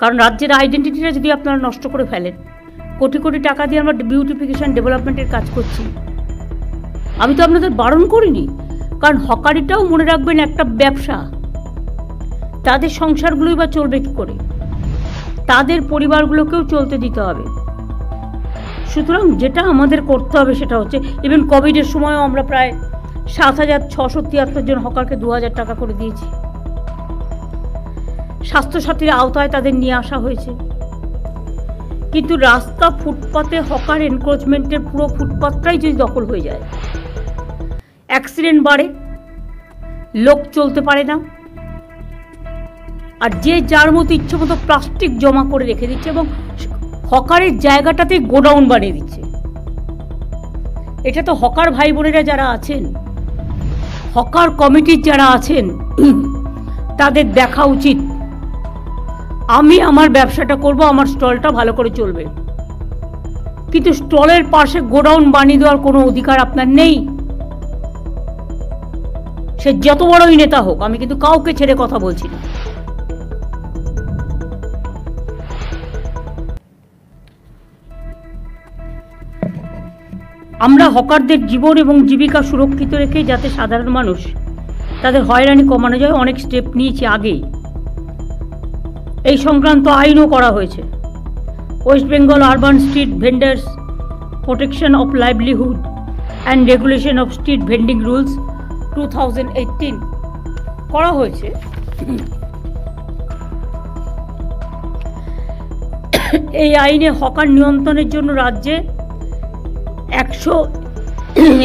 কারণ রাজ্যের আইডেন্টিটিটা যদি আপনারা নষ্ট করে ফেলেন, কোটি কোটি টাকা দিয়ে আমরা বিউটিফিকেশন ডেভেলপমেন্টের কাজ করছি, আমি তো আপনাদের বারণ করিনি। কারণ হকারিটাও মনে রাখবেন একটা ব্যবসা, তাদের সংসারগুলোই বা চলবে কী করে, তাদের পরিবারগুলোকেও চলতে দিতে হবে। সুতরাং যেটা আমাদের করতে হবে সেটা হচ্ছে, ইভেন কোভিডের সময়ও আমরা প্রায় 7,673 জন হকারকে 2,000 টাকা করে দিয়েছি। স্বাস্থ্যসাথীর আওতায় তাদের নিয়ে আসা হয়েছে। কিন্তু রাস্তা ফুটপাতে হকার এনক্রোচমেন্টের পুরো ফুটপাতটাই যদি দখল হয়ে যায়, অ্যাক্সিডেন্ট বাড়ে, লোক চলতে পারে না, আর যে যার মতো ইচ্ছে মতো প্লাস্টিক জমা করে রেখে দিচ্ছে এবং হকারের জায়গাটাতে গোডাউন বানিয়ে দিচ্ছে। এটা তো হকার ভাই বোনেরা যারা আছেন, হকার কমিটির যারা আছেন, তাদের দেখা উচিত। আমি আমার ব্যবসাটা করব, আমার স্টলটা ভালো করে চলবে, কিন্তু স্টলের পাশে গোডাউন বানিয়ে দেওয়ার কোনো অধিকার আপনার নেই। সে যত বড়ই নেতা হোক, আমি কিন্তু কাউকে ছেড়ে কথা বলছি না। আমরা হকারদের জীবন এবং জীবিকা সুরক্ষিত রেখে যাতে সাধারণ মানুষ তাদের হয়রানি কমানো যায়, অনেক স্টেপ নিয়েছি আগেই। এই সংক্রান্ত আইনও করা হয়েছে। West Bengal urban street vendors protection of livelihood and regulation of street vending rules 2018 করা হয়েছে। এই আইনে হকার নিয়ন্ত্রণের জন্য রাজ্যে 100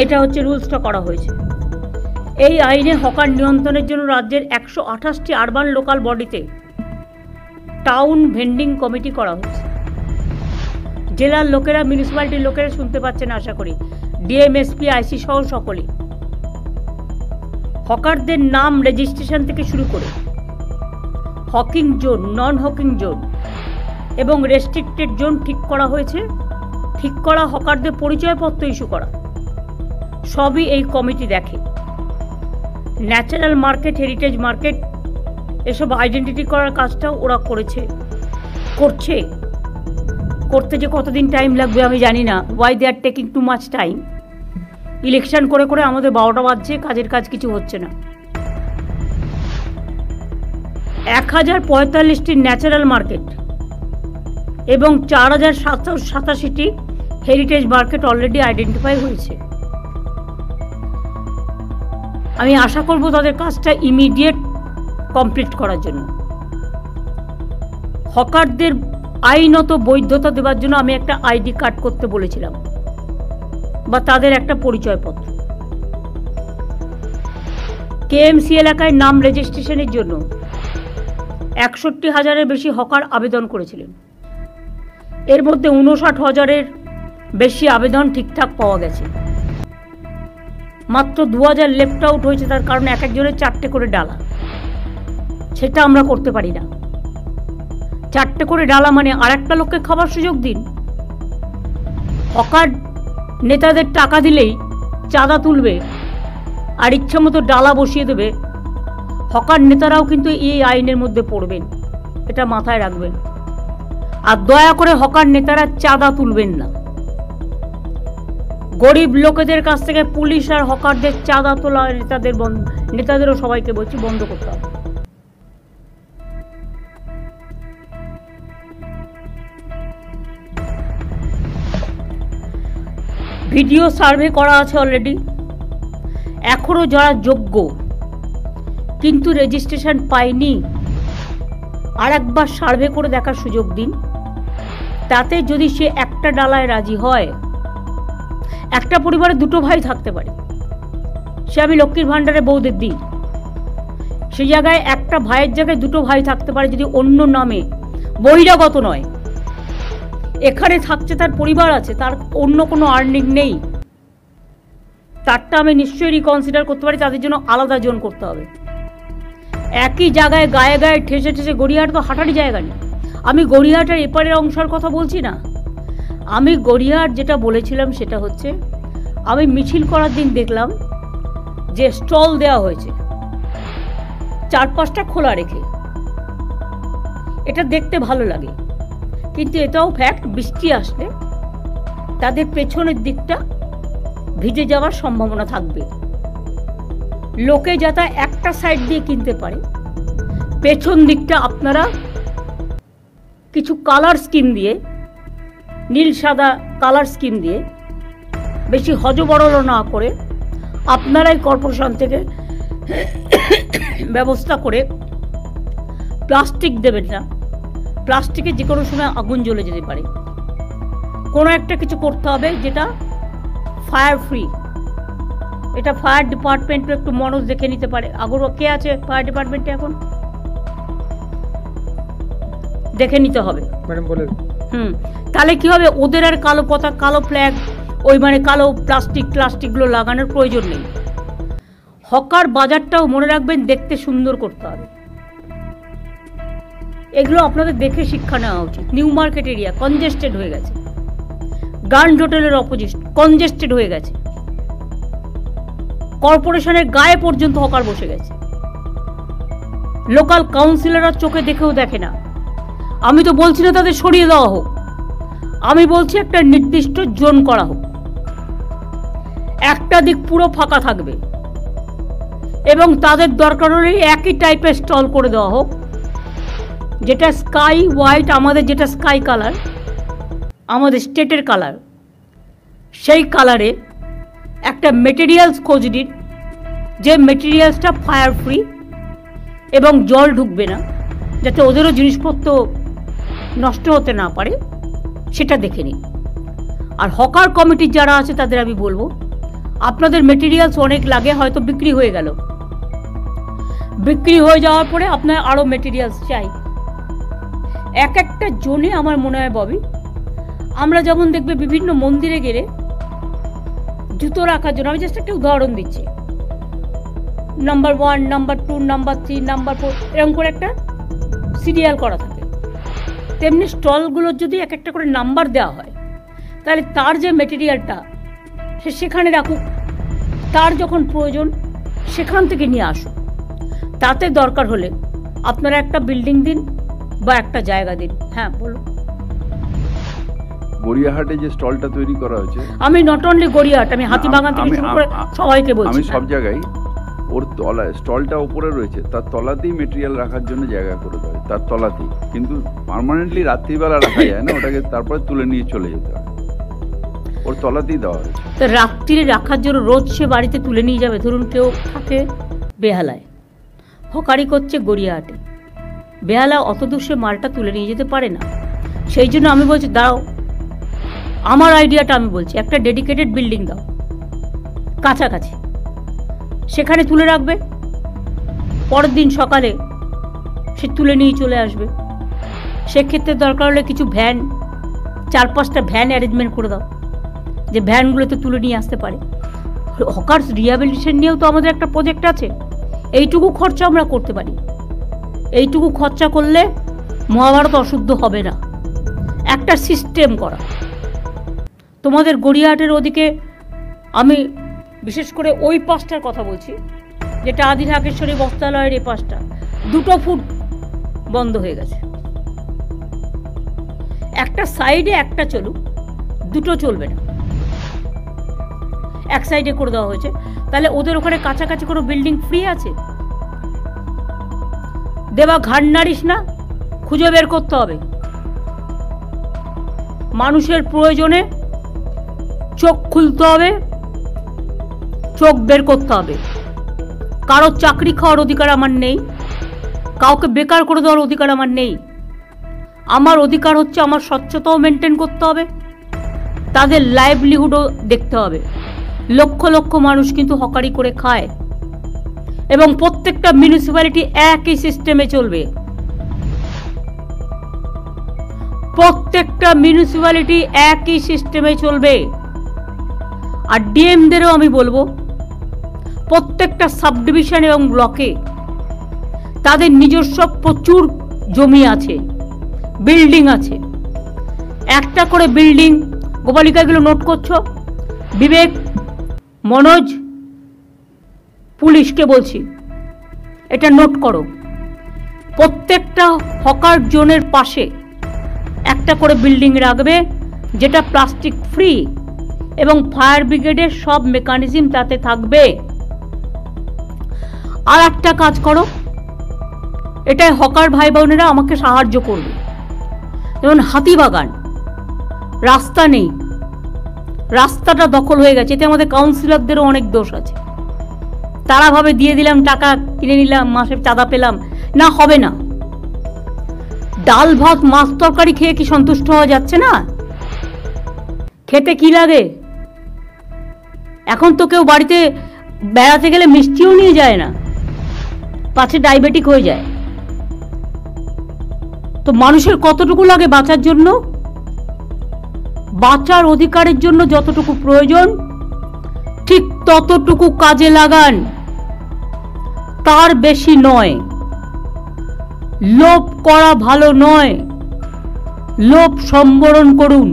এটা হচ্ছে রুলসটা করা হয়েছে। এই আইনে হকার নিয়ন্ত্রণের জন্য রাজ্যের 128টি আরবান লোকাল বডিতে টাউন ভেন্ডিং কমিটি করা হয়েছে। জেলার লোকেরা, মিউনিসিপ্যালিটির লোকেরা শুনতে পাচ্ছেন আশা করি, ডিএম, এসপি, আইসি সহ সকলে হকারদের নাম রেজিস্ট্রেশন থেকে শুরু করে হকিং জোন, নন হকিং জোন এবং রেস্ট্রিক্টেড জোন ঠিক করা হয়েছে। ঠিক করা হকারদের পরিচয়পত্র ইস্যু করা, সবই এই কমিটি দেখে। ন্যাচারাল মার্কেট, হেরিটেজ মার্কেট, এসব আইডেন্টিটি করার কাজটাও ওরা করছে। করতে যে কতদিন টাইম লাগবে আমি জানি না। Why they are taking too much time. Election করে করে আমাদের 12টা বাজছে, কাজের কাজ কিছু হচ্ছে না। 1045টি ন্যাচারাল মার্কেট এবং 4,787টি হেরিটেজ মার্কেট অলরেডি আইডেন্টিফাই হয়েছে। আমি আশা করব তাদের কাজটা ইমিডিয়েট কমপ্লিট করার জন্য। হকারদের আইনত বৈধতা দেওয়ার জন্য আমি একটা আইডি কার্ড করতে বলেছিলাম, বা তাদের একটা পরিচয়পত্র। কেএমসি এলাকায় নাম রেজিস্ট্রেশনের জন্য 61,000-এর বেশি হকার আবেদন করেছিলেন। এর মধ্যে 59,000-এর বেশি আবেদন ঠিকঠাক পাওয়া গেছে। মাত্র 2,000 লেফট আউট হয়েছে, তার কারণ এক একজনের 4টে করে ডালা। সেটা আমরা করতে পারি না। 4টে করে ডালা মানে আর একটা লোককে খাবার সুযোগ দিন। হকার নেতাদের টাকা দিলেই চাঁদা তুলবে আর ইচ্ছা মতো ডালা বসিয়ে দেবে। হকার নেতারাও কিন্তু এই আইনের মধ্যে পড়বেন, এটা মাথায় রাখবেন। আর দয়া করে হকার নেতারা চাঁদা তুলবেন না। গরিব লোকেদের কাছ থেকে পুলিশ আর হকারদের চাঁদা তোলা নেতাদেরও সবাইকে বলছি বন্ধ করতে হবে। ভিডিও সার্ভে করা আছে অলরেডি। এখনো যারা যোগ্য কিন্তু রেজিস্ট্রেশন পায়নি, আর একবার সার্ভে করে দেখার সুযোগ দিন। তাতে যদি সে একটা ডালায় রাজি হয়, একটা পরিবারে 2টো ভাই থাকতে পারে, সে আমি লক্ষ্মীর ভাণ্ডারে বউদের দিই, সেই জায়গায় একটা ভাইয়ের জায়গায় 2টো ভাই থাকতে পারে যদি অন্য নামে, বহিরাগত নয়। এখানে থাকছে, তার পরিবার আছে, তার অন্য কোনো আর্নিং নেই, তারটা আমি নিশ্চয়ই রিকনসিডার করতে পারি। তাদের জন্য আলাদা জোন করতে হবে। একই জায়গায় গায়ে গায়ে ঠেসে ঠেসে, গড়িয়াহাট তো হাঁটারই জায়গা নেই। আমি গড়িয়াহাটের এপারের অংশের কথা বলছি না। আমি গড়িয়াহাট যেটা বলেছিলাম সেটা হচ্ছে, আমি মিছিল করার দিন দেখলাম যে স্টল দেওয়া হয়েছে 4-5টা খোলা রেখে। এটা দেখতে ভালো লাগে, কিন্তু এটাও ফ্যাক্ট, বৃষ্টি আসলে তাদের পেছনের দিকটা ভিজে যাওয়ার সম্ভাবনা থাকবে। লোকে যাতে একটা সাইড দিয়ে কিনতে পারে, পেছন দিকটা আপনারা কিছু কালার স্কিম দিয়ে, নীল সাদা কালার স্কিম দিয়ে, বেশি হজবরল না করে আপনারাই কর্পোরেশন থেকে ব্যবস্থা করে প্লাস্টিক দেবেন না। প্লাস্টিকে যে কোনো সময় আগুন জ্বলে যেতে পারে। কোনো একটা কিছু করতে হবে যেটা ফায়ার ফ্রি। এটা ফায়ার ডিপার্টমেন্টে একটু মনোজ দেখে নিতে পারে। আগরও কে আছে ফায়ার ডিপার্টমেন্টে এখন? দেখে নিতে হবে ম্যাডাম বলে। তাহলে কি হবে, ওদের আর কালো পতাকা, কালো ফ্ল্যাগ, ওই মানে কালো প্লাস্টিকগুলো লাগানোর প্রয়োজন নেই। হকার বাজারটাও মনে রাখবেন দেখতে সুন্দর করতে হবে। এগুলো আপনাদের দেখে শিক্ষা নেওয়া উচিত। নিউ মার্কেট এরিয়া কনজেস্টেড হয়ে গেছে, গ্র্যান্ড হোটেলের অপোজিট কনজেস্টেড হয়ে গেছে, কর্পোরেশনের গায়ে পর্যন্ত হকার বসে গেছে। লোকাল কাউন্সিলররা চোখে দেখেও দেখে না। আমি তো বলছি না তাদের সরিয়ে দেওয়া হোক, আমি বলছি একটা নির্দিষ্ট জোন করা হোক, একটা দিক পুরো ফাঁকা থাকবে এবং তাদের দরকার হলে একই টাইপের স্টল করে দেওয়া হোক, যেটা স্কাই হোয়াইট, আমাদের যেটা স্কাই কালার, আমাদের স্টেটের কালার, সেই কালারে একটা মেটেরিয়ালস খোঁজ দিন, যে মেটেরিয়ালসটা ফায়ার ফ্রি এবং জল ঢুকবে না, যাতে ওদেরও জিনিসপত্র নষ্ট হতে না পারে, সেটা দেখে নিন। আর হকার কমিটির যারা আছে তাদের আমি বলবো, আপনাদের মেটেরিয়ালস অনেক লাগে, হয়তো বিক্রি হয়ে গেল, বিক্রি হয়ে যাওয়ার পরে আপনার আরও মেটেরিয়ালস চাই। এক একটা জোনে আমার মনে হয় ববি, আমরা যেমন দেখবে বিভিন্ন মন্দিরে গেলে জুতো রাখার জন্য, আমি জাস্ট একটা উদাহরণ দিচ্ছি, নাম্বার 1, নাম্বার 2, নাম্বার 3, নাম্বার 4 এরকম করে একটা সিরিয়াল করা থাকে। তেমনি স্টলগুলোর যদি এক একটা করে নাম্বার দেওয়া হয়, তাহলে তার যে মেটেরিয়ালটা সে সেখানে রাখুক, তার যখন প্রয়োজন সেখান থেকে নিয়ে আসুক। তাতে দরকার হলে আপনারা একটা বিল্ডিং দিন বা একটা জায়গা দিন। হ্যাঁ বলুন। গড়িয়াহাটে যে স্টলটা তৈরি করা হয়েছে, আমি নট অনলি গড়িয়াহাট, আমি হাতিবাগান থেকে শুরু করে সবাইকে বলছি, আমি সব জায়গায় ওর তলায় স্টলটা উপরে রয়েছে, তার তলাতেই মেটেরিয়াল রাখার জন্য জায়গা করে দেয়, তার তলাতেই। কিন্তু পার্মানেন্টলি রাত্রিবেলা রাখা যায় না, ওটাকে তারপরে তুলে নিয়ে চলে যেতে হয়, ওর তলাতেই দেওয়া হয়েছে। তো রাত্রিরে রাখার জন্য রোজ সে বাড়িতে তুলে নিয়ে যাবে? ধরুন কেউ থাকে বেহালায়, হকারি করছে গড়িয়াহাটে, বেহালা অত দূর সে মালটা তুলে নিয়ে যেতে পারে না। সেই জন্য আমি বলছি দাও, আমার আইডিয়াটা আমি বলছি, একটা ডেডিকেটেড বিল্ডিং দাও কাছাকাছি, সেখানে তুলে রাখবে, পরের দিন সকালে সে তুলে নিয়ে চলে আসবে। সেক্ষেত্রে দরকার হলে কিছু ভ্যান, 4-5টা ভ্যান অ্যারেঞ্জমেন্ট করে দাও, যে ভ্যানগুলোতে তুলে নিয়ে আসতে পারে। হকার্স রিহ্যাবিলিটেশন নিয়েও তো আমাদের একটা প্রজেক্ট আছে, এইটুকু খরচা আমরা করতে পারি। এইটুকু খরচা করলে মহাভারত অশুদ্ধ হবে না। একটা সিস্টেম করা। তোমাদের গড়িয়াহাটের ওদিকে আমি বিশেষ করে ওই পাশটার কথা বলছি, যেটা আদি ঢাকেশ্বরী বস্ত্রালয়ের এই পাশটা, 2 ফুট বন্ধ হয়ে গেছে। একটা সাইডে একটা চলুক, 2 চলবে না, এক সাইডে করে দেওয়া হয়েছে। তাহলে ওদের ওখানে কাছাকাছি কোনো বিল্ডিং ফ্রি আছে? দেবা ঘাড় নাড়িস না, খুঁজে বের করতে হবে। মানুষের প্রয়োজনে চোখ খুলতে হবে, চোখ বের করতে হবে। কারো চাকরি খাওয়ার অধিকার আমার নেই, কাউকে বেকার করে দেওয়ার অধিকার আমার নেই। আমার অধিকার হচ্ছে আমার স্বচ্ছতাও মেনটেন করতে হবে, তাদের লাইভলিহুডও দেখতে হবে। লক্ষ লক্ষ মানুষ কিন্তু হকারি করে খায় এবং প্রত্যেকটা মিউনিসিপ্যালিটি একই সিস্টেমে চলবে। প্রত্যেকটা মিউনিসিপ্যালিটি একই সিস্টেমে চলবে। আর ডিএমদেরও আমি বলবো, প্রত্যেকটা সাব ডিভিশন এবং ব্লকে তাদের নিজস্ব প্রচুর জমি আছে, বিল্ডিং আছে। একটা করে বিল্ডিং, গোপালিকাগুলো নোট করছো, বিবেক, মনোজ, পুলিশকে বলছি এটা নোট করো। প্রত্যেকটা হকার জোনের পাশে একটা করে বিল্ডিং রাখবে, যেটা প্লাস্টিক ফ্রি, এবং ফায়ার ব্রিগেডের সব মেকানিজম তাতে থাকবে। আর একটা কাজ করো, এটাই হকার ভাই বোনেরা আমাকে সাহায্য করবে। যেমন হাতিবাগান, রাস্তা নেই, রাস্তাটা দখল হয়ে গেছে, এতে আমাদের কাউন্সিলরদেরও অনেক দোষ আছে। তারা ভাবে দিয়ে দিলাম, টাকা কিনে নিলাম, মাসে চাঁদা পেলাম, না, হবে না। ডাল ভাত মাছ তরকারি খেয়ে কি সন্তুষ্ট হওয়া যাচ্ছে না? খেতে কি লাগে? এখন তো কেউ বাড়িতে বেড়াতে গেলে মিষ্টিও নিয়ে যায় না, পাছে ডায়াবেটিক হয়ে যায়। তো মানুষের কতটুকু লাগে বাঁচার জন্য? বাঁচার অধিকারের জন্য যতটুকু প্রয়োজন ঠিক ততটুকু কাজে লাগান, তার বেশি নয়। লোভ করা ভালো নয়, লোভ সম্বরণ করুন।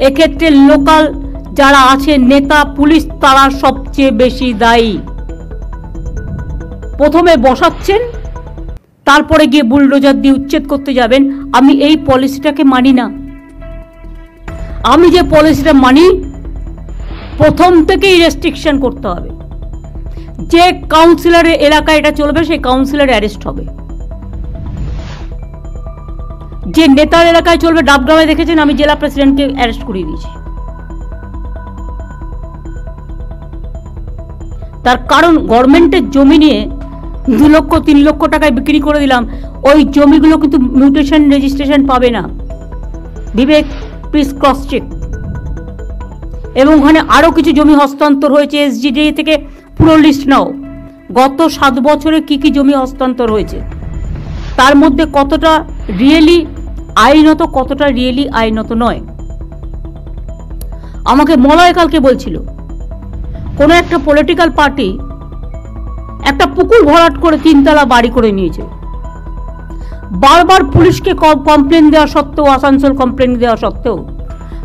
এক্ষেত্রে লোকাল যারা আছে, নেতা, পুলিশ, তারা সবচেয়ে বেশি দায়ী। প্রথমে বসাচ্ছেন, তারপরে গিয়ে বুলডোজার দিয়ে উচ্ছেদ করতে যাবেন। আমি এই পলিসিটাকে মানি না। আমি যে পলিসিটা মানি, প্রথম থেকেই রেস্ট্রিকশন করতে হবে। যে কাউন্সিলরের এলাকায় এটা চলবে, সেই কাউন্সিলর অ্যারেস্ট হবে। যে নেতার এলাকায় চলবে, ডাবগ্রামে দেখেছেন আমি জেলা প্রেসিডেন্টকে অ্যারেস্ট করিয়ে দিয়েছি। তার কারণ গভর্নমেন্টের জমি নিয়ে 2 লক্ষ 3 লক্ষ টাকায় বিক্রি করে দিলাম, ওই জমিগুলো কিন্তু মিউটেশন রেজিস্ট্রেশন পাবে না। বিবেক, প্লিজ ক্রস চেক। এবং ওখানে আরো কিছু জমি হস্তান্তর হয়েছে, এসজিডি থেকে পুরো লিস্ট নাও। গত 7 বছরে কি কি জমি হস্তান্তর হয়েছে, তার মধ্যে কতটা রিয়েলি আইনত, কতটা রিয়েলি আইনত নয়। আমাকে মলয় কালকে বলছিল, কোন একটা পলিটিক্যাল পার্টি একটা পুকুর ভরাট করে 3 তলা বাড়ি করে নিয়েছে। বারবার পুলিশকে কমপ্লেন দেওয়া সত্ত্বেও, আসানসোল কমপ্লেন দেওয়া সত্ত্বেও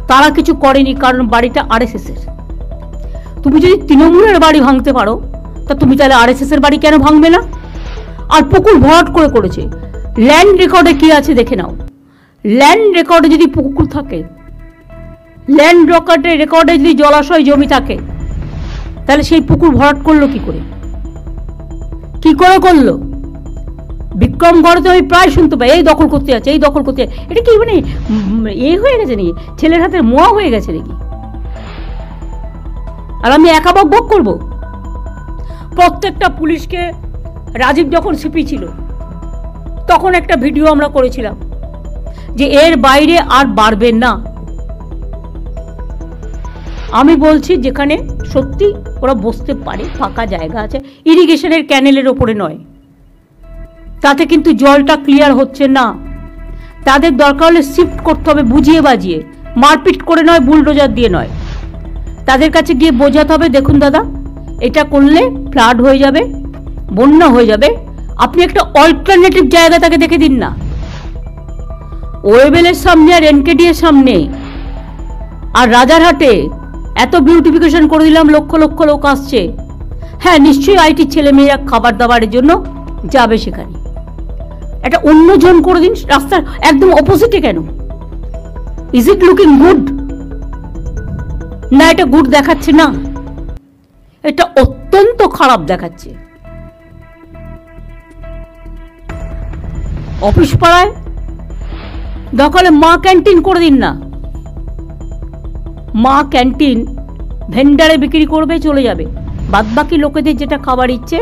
তারা কিছু করেনি, কারণ বাড়িটা আরএসএস এর। তুমি যদি তৃণমূলের বাড়ি ভাঙতে পারো, তা তুমি তাহলে আরএসএস এর বাড়ি কেন ভাঙবে না? আর পুকুর ভরাট করে করেছে। ল্যান্ড রেকর্ডে কি আছে দেখে নাও। ল্যান্ড রেকর্ডে যদি পুকুর থাকে, ল্যান্ড রেকর্ডে যদি জলাশয় জমি থাকে, তাহলে সেই পুকুর ভরাট করলো কি করে? কি করে করলো? বিক্রমগড়ে তো আমি প্রায় শুনতে পাই, এই দখল করতে যাচ্ছে, এই দখল করতে যাচ্ছে। এটা কি মানে হয়ে গেছে নাকি? ছেলের হাতে মোয়া হয়ে গেছে নাকি? আর আমি একা বক করবো? প্রত্যেকটা পুলিশকে, রাজীব যখন সিপি ছিল তখন একটা ভিডিও আমরা করেছিলাম যে এর বাইরে আর বাড়বেন না। আমি বলছি যেখানে সত্যি ওরা বসতে পারে, ফাঁকা জায়গা আছে, ইরিগেশনের ক্যানেলের ওপরে নয়, তাতে কিন্তু জলটা ক্লিয়ার হচ্ছে না। তাদের দরকার হলে শিফট করতে হবে, বুঝিয়ে বাজিয়ে, মারপিট করে নয়, বুলডোজার দিয়ে নয়। তাদের কাছে গিয়ে বোঝাতে হবে, দেখুন দাদা, এটা করলে ফ্লাড হয়ে যাবে, বন্যা হয়ে যাবে, আপনি একটা অল্টারনেটিভ জায়গা তাকে দেখে দিন না। ওয়েবেলের সামনে আর এনকেডি এর সামনে আর রাজারহাটে এত বিউটিফিকেশন করে দিলাম, লক্ষ লক্ষ লোক আসছে। হ্যাঁ, নিশ্চয়ই আইটির ছেলে মেয়েরা খাবার দাবারের জন্য যাবে সেখানে। একটা অন্য জন করে দিন, রাস্তার একদম অপোজিটে কেন? Is it looking good? না, এটা গুড দেখাচ্ছে না, এটা অত্যন্ত খারাপ দেখাচ্ছে। অফিস পাড়ায় দখলে মা ক্যান্টিন করে দিন না। মা ক্যান্টিন ভেন্ডারে বিক্রি করবে, চলে যাবে। বাদবাকি লোকেদের যেটা খাবার ইচ্ছে,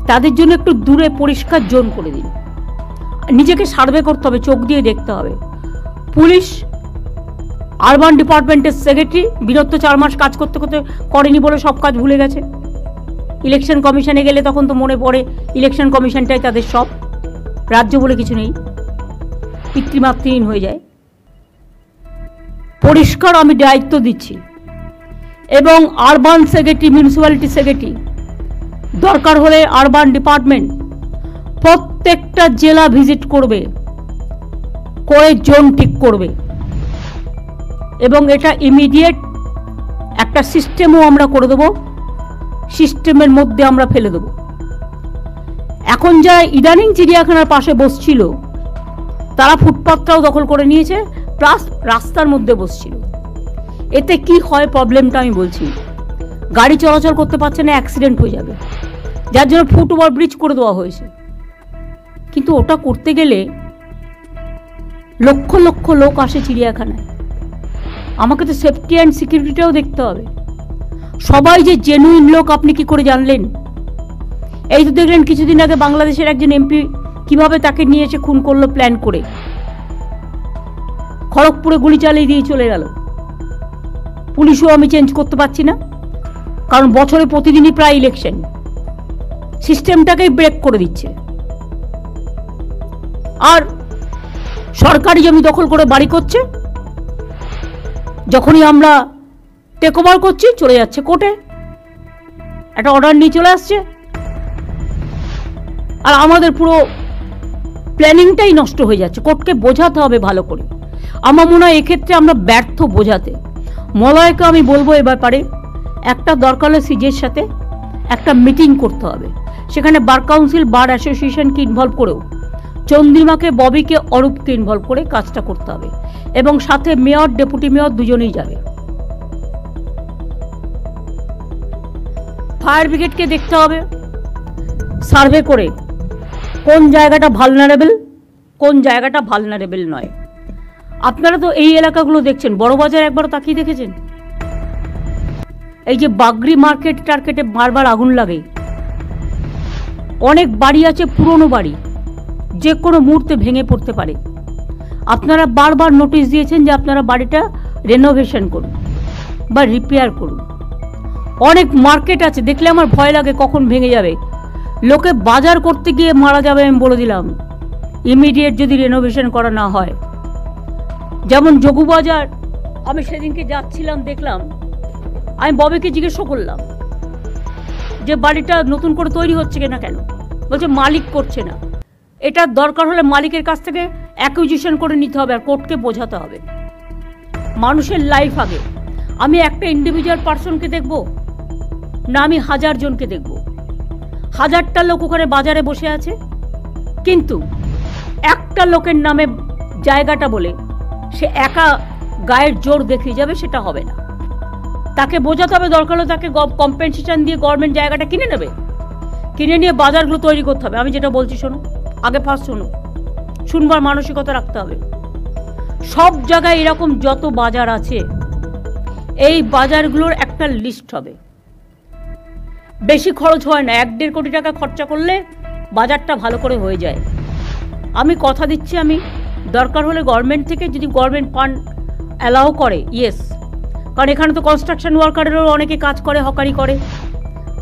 তাদের জন্য একটু দূরে পরিষ্কার জোন করে দিন। নিজেকে সার্ভে করতে হবে, চোখ দিয়ে দেখতে হবে। পুলিশ, আরবান ডিপার্টমেন্টের সেক্রেটারি বিগত 4 মাস কাজ করতে করতে করেনি বলে সব কাজ ভুলে গেছে। ইলেকশন কমিশনে গেলে তখন তো মনে পড়ে ইলেকশন কমিশনটাই তাদের সব, রাজ্য বলে কিছু নেই, পিতৃমাতৃহীন হয়ে যায়। পরিষ্কার আমি দায়িত্ব দিচ্ছি। এবং আরবান সেক্রেটারি, মিউনিসিপ্যালিটি সেক্রেটারি, দরকার হলে আরবান ডিপার্টমেন্ট প্রত্যেকটা জেলা ভিজিট করবে, করে জোন ঠিক করবে। এবং এটা ইমিডিয়েট একটা সিস্টেমও আমরা করে দেবো, সিস্টেমের মধ্যে আমরা ফেলে দেবো। এখন যারা ইদানিং চিড়িয়াখানার পাশে বসছিল তারা ফুটপাথটাও দখল করে নিয়েছে, প্লাস রাস্তার মধ্যে বসছিল। এতে কি হয় প্রবলেমটা আমি বলছি, গাড়ি চলাচল করতে পারছে না, অ্যাক্সিডেন্ট হয়ে যাবে, যার জন্য ফুট ওভার ব্রিজ করে দেওয়া হয়েছে। কিন্তু ওটা করতে গেলে লক্ষ লক্ষ লোক আসে চিড়িয়াখানায়, আমাকে তো সেফটি অ্যান্ড সিকিউরিটিটাও দেখতে হবে। সবাই যে জেনুইন লোক আপনি কি করে জানলেন? এই তো দেখলেন কিছুদিন আগে বাংলাদেশের একজন এমপি কিভাবে তাকে নিয়ে এসে খুন করলো প্ল্যান করে, খড়গপুরে গুলি চালিয়ে দিয়ে চলে গেল। পুলিশও আমি চেঞ্জ করতে পারছি না, কারণ বছরে প্রতিদিনই প্রায় ইলেকশন, সিস্টেমটাকেই ব্রেক করে দিচ্ছে। আর সরকারি জমি দখল করে বাড়ি করছে, যখনই আমরা টেক ওভার করছি চলে যাচ্ছে কোর্টে, একটা অর্ডার নিয়ে চলে আসছে, আর আমাদের পুরো প্ল্যানিংটাই নষ্ট হয়ে যাচ্ছে। কোর্টকে বোঝাতে হবে ভালো করে। আমার মনে হয় এক্ষেত্রে আমরা ব্যর্থ বোঝাতে। মলয়কে আমি বলবো এ ব্যাপারে একটা দরকার হলে সিজের সাথে একটা মিটিং করতে হবে, সেখানে বার কাউন্সিল, বার অ্যাসোসিয়েশনকে ইনভলভ করেও চন্দ্রিমাকে, ববিকে, অরূপকে ইনভলভ করে কাজটা করতে হবে, এবং সাথে মেয়র, ডেপুটি মেয়র দুজনেই যাবে। ফায়ার ব্রিগেডকে দেখতে হবে সার্ভে করে কোন জায়গাটা ভালনারেবল, কোন জায়গাটা ভালনারেবল নয়। আপনারা তো এই এলাকাগুলো দেখছেন, বড়বাজার একবারও তাকিয়ে দেখেছেন? এই যে বাগরি মার্কেট টার্কেটে বারবার আগুন লাগে, অনেক বাড়ি আছে পুরনো বাড়ি, যে কোনো মুহূর্তে ভেঙে পড়তে পারে। আপনারা বারবার নোটিশ দিয়েছেন যে আপনারা বাড়িটা রেনোভেশন করুন বা রিপেয়ার করুন। অনেক মার্কেট আছে দেখলে আমার ভয় লাগে কখন ভেঙে যাবে, লোকে বাজার করতে গিয়ে মারা যাবে, আমি বলে দিলাম, ইমিডিয়েট যদি রেনোভেশন করা না হয়। যেমন যোগুবাজার, আমি সেদিনকে যাচ্ছিলাম দেখলাম, আমি ববিকে জিজ্ঞেস করলাম যে বাড়িটা নতুন করে তৈরি হচ্ছে কিনা, কেন? বলছে মালিক করছে না। এটা দরকার হলে মালিকের কাছ থেকে অ্যাকুইজিশন করে নিতে হবে, আর কোর্টকে বোঝাতে হবে। মানুষের লাইফ আগে। আমি একটা ইন্ডিভিজুয়াল পার্সনকে দেখব না আমি 1000 জনকে দেখব? 1000টা লোক ওখানে বাজারে বসে আছে, কিন্তু একটা লোকের নামে জায়গাটা বলে সে একা গায়ের জোর দেখিয়ে যাবে, সেটা হবে না। তাকে বোঝাতে হবে, দরকার হলে তাকে কম্পেনসেশন দিয়ে গভর্নমেন্ট জায়গাটা কিনে নেবে, কিনে নিয়ে বাজারগুলো তৈরি করতে হবে। আমি যেটা বলছি শোনো, আগে ফার্স্ট শোনো, শুনবার মানসিকতা রাখতে হবে। সব জায়গায় এরকম যত বাজার আছে, এই বাজারগুলোর একটা লিস্ট হবে। বেশি খরচ হয় না, 1-1.5 কোটি টাকা খরচা করলে বাজারটা ভালো করে হয়ে যায়। আমি কথা দিচ্ছি, আমি দরকার হলে গভর্নমেন্ট থেকে যদি গভর্নমেন্ট ফান্ড অ্যালাউ করে, ইয়েস, কারণ এখানে তো কনস্ট্রাকশন ওয়ার্কারেরও অনেকে কাজ করে, হকারি করে,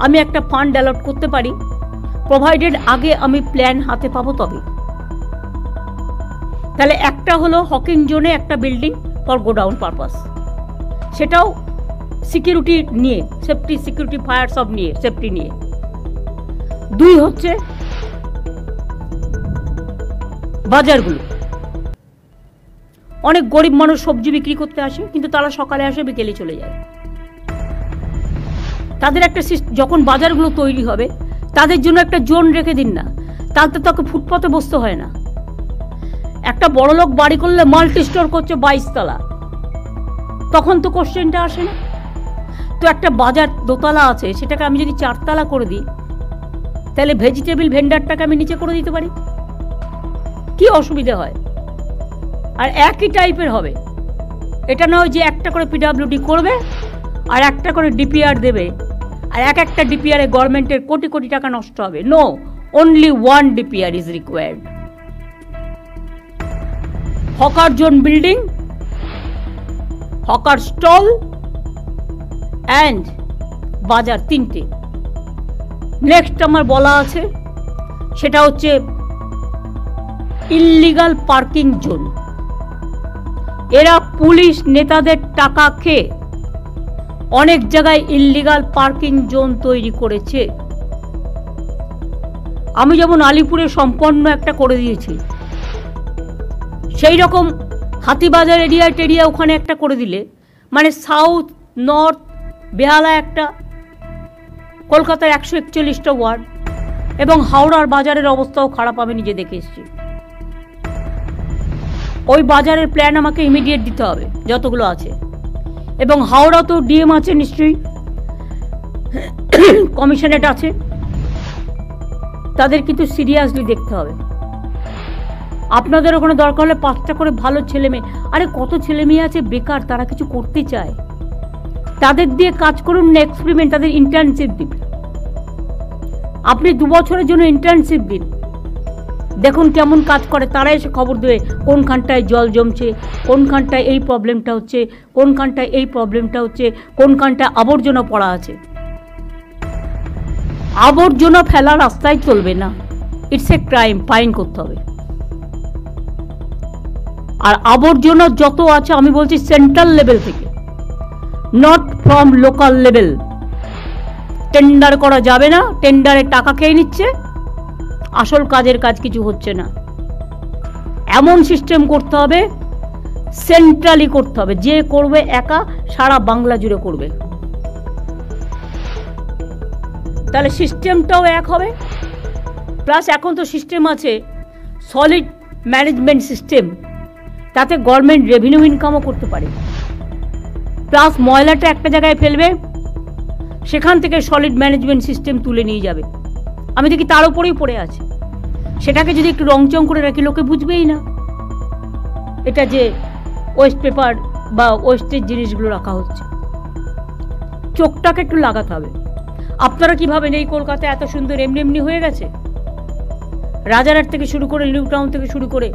আমি একটা ফান্ড অ্যালট করতে পারি, প্রোভাইডেড আগে আমি প্ল্যান হাতে পাবো তবে। তাহলে একটা হলো হকিং জোনে একটা বিল্ডিং ফর গোডাউন পারপাস, সেটাও সিকিউরিটি নিয়ে, সেফটি, সিকিউরিটি, ফায়ার সব নিয়ে, সেফটি নিয়ে। 2 হচ্ছে বাজারগুলো। অনেক গরিব মানুষ সবজি বিক্রি করতে আসে, কিন্তু তারা সকালে আসে, বিকেলে চলে যায়। তাদের একটা যখন বাজারগুলো তৈরি হবে তাদের জন্য একটা জোন রেখে দিন না, তাতে তাকে ফুটপাতে বসতে হয় না। একটা বড় লোক বাড়ি করলে মাল্টি স্টোর করছে 22 তলা, তখন তো কোশ্চেনটা আসে না। তো একটা বাজার 2 তলা আছে, সেটাকে আমি যদি 4 তলা করে দিই, তাহলে ভেজিটেবল ভেন্ডারটাকে আমি নিচে করে দিতে পারি, কি অসুবিধা হয়? আর একই টাইপের হবে, এটা নয় যে একটা করে পিডব্লিউডি করবে আর একটা করে ডিপিআর দেবে, আর একটা ডিপিআরে গভর্নমেন্টের কোটি কোটি টাকা নষ্ট হবে। No, only one DPR is required. Hawker zone building, hawker stall and bazaar, 3টে। নেক্সট আমার বলা আছে সেটা হচ্ছে ইল্লিগাল পার্কিং জোন। এরা পুলিশ নেতাদের টাকা খেয়ে অনেক জায়গায় ইল্লিগাল পার্কিং জোন তৈরি করেছে। আমি যেমন আলিপুরে সম্পন্ন একটা করে দিয়েছি, সেই রকম হাতিবাজার এরিয়া ওখানে একটা করে দিলে, মানে সাউথ, নর্থ, বেহালা একটা, কলকাতার 141টা ওয়ার্ড, এবং হাওড়ার বাজারের অবস্থাও খারাপ, আমি নিজে দেখে এসেছি। ওই বাজারের প্ল্যান আমাকে ইমিডিয়েট দিতে হবে যতগুলো আছে। এবং হাওড়া তো ডিএম আছে নিশ্চয়ই, কমিশনারেট আছে, তাদের কিন্তু সিরিয়াসলি দেখতে হবে। আপনাদের ওখানে দরকার হলে 5টা করে ভালো ছেলে মেয়ে, আরে কত ছেলে মেয়ে আছে বেকার, তারা কিছু করতে চায়, তাদের দিয়ে কাজ করুন না, এক্সপেরিমেন্ট, তাদের ইন্টার্নশিপ দিন। আপনি 2 বছরের জন্য ইন্টার্নশিপ দিন, দেখুন কেমন কাজ করে, তারা এসে খবর দেবে কোনখানটায় জল জমছে, কোনখানটায় এই প্রবলেমটা হচ্ছে, কোনখানটায় এই প্রবলেমটা হচ্ছে, কোনখানটায় আবর্জনা পড়া আছে। আবর্জনা ফেলা রাস্তায় চলবে না, ইটস এ ক্রাইম, ফাইন করতে হবে। আর আবর্জনা যত আছে আমি বলছি সেন্ট্রাল লেভেল থেকে, not from local level. Tender করা যাবে না, টেন্ডারে টাকা খেয়ে নিচ্ছে, আসল কাজের কাজ কিছু হচ্ছে না। এমন সিস্টেম করতে হবে, সেন্ট্রালি করতে হবে, যে করবে একা সারা বাংলা জুড়ে করবে, তাহলে সিস্টেমটাও এক হবে। প্লাস এখন তো সিস্টেম আছে সলিড ম্যানেজমেন্ট সিস্টেম, তাতে গভর্নমেন্ট রেভিনিউ ইনকামও করতে পারে। প্লাস ময়লাটা একটা জায়গায় ফেলবে, সেখান থেকে সলিড ম্যানেজমেন্ট সিস্টেম তুলে নিয়ে যাবে। আমি দেখি তার উপরেই পড়ে আছে, সেটাকে যদি একটু রংচং করে রাখি লোকে বুঝবেই না এটা যে ওয়েস্ট পেপার বা ওয়েস্টের জিনিসগুলো রাখা হচ্ছে। চোখটাকে একটু লাগাতে হবে। আপনারা কি ভাবেন এই কলকাতা এত সুন্দর এমনি এমনি হয়ে গেছে? রাজারহাট থেকে শুরু করে, নিউ টাউন থেকে শুরু করে,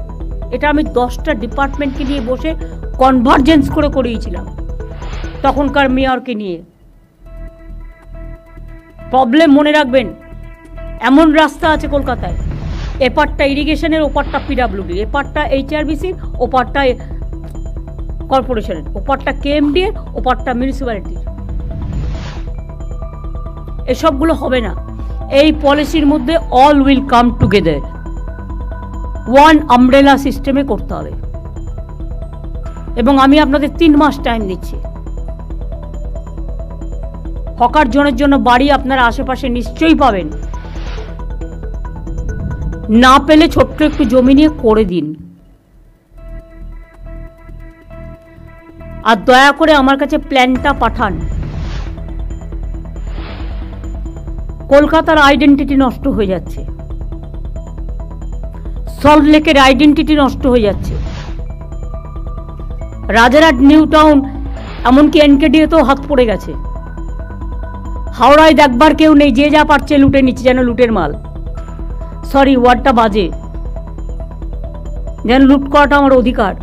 এটা আমি 10টা ডিপার্টমেন্টকে নিয়ে বসে কনভার্জেন্স করে করিয়েছিলাম তখনকার মেয়রকে নিয়ে। প্রবলেম মনে রাখবেন, এমন রাস্তা আছে কলকাতায়, এপারটা ইরিগেশনের, ওপারটা পিডাব্লিউডি, এপারটা এইচআরবিসির, ওপারটা কর্পোরেশনের, ওপারটা কেএমডি এর, ওপারটা মিউনিসিপ্যালিটির। এসবগুলো হবে না। এই পলিসির মধ্যে all will come together, one umbrella সিস্টেমে করতে হবে। এবং আমি আপনাদের 3 মাস টাইম দিচ্ছি। হকার জনের জন্য বাড়ি আপনারা আশেপাশে নিশ্চয়ই পাবেন, না পেলে ছোট্ট একটু জমি নিয়ে করে দিন। আর দয়া করে আমার কাছে প্ল্যানটা পাঠান। কলকাতার আইডেন্টিটি নষ্ট হয়ে যাচ্ছে, সল্ট লেকের আইডেন্টিটি নষ্ট হয়ে যাচ্ছে, রাজারহাট, নিউ টাউন, এমনকি এনকেডিতেও হাত পড়ে গেছে। হাওড়ায় দেখবার কেউ নেই, যে যা পারছে লুটে নিচ্ছে, যেন লুটের মাল। সরি, ওয়ার্ডটা বাজে, যেন লুট করাটা আমার অধিকার,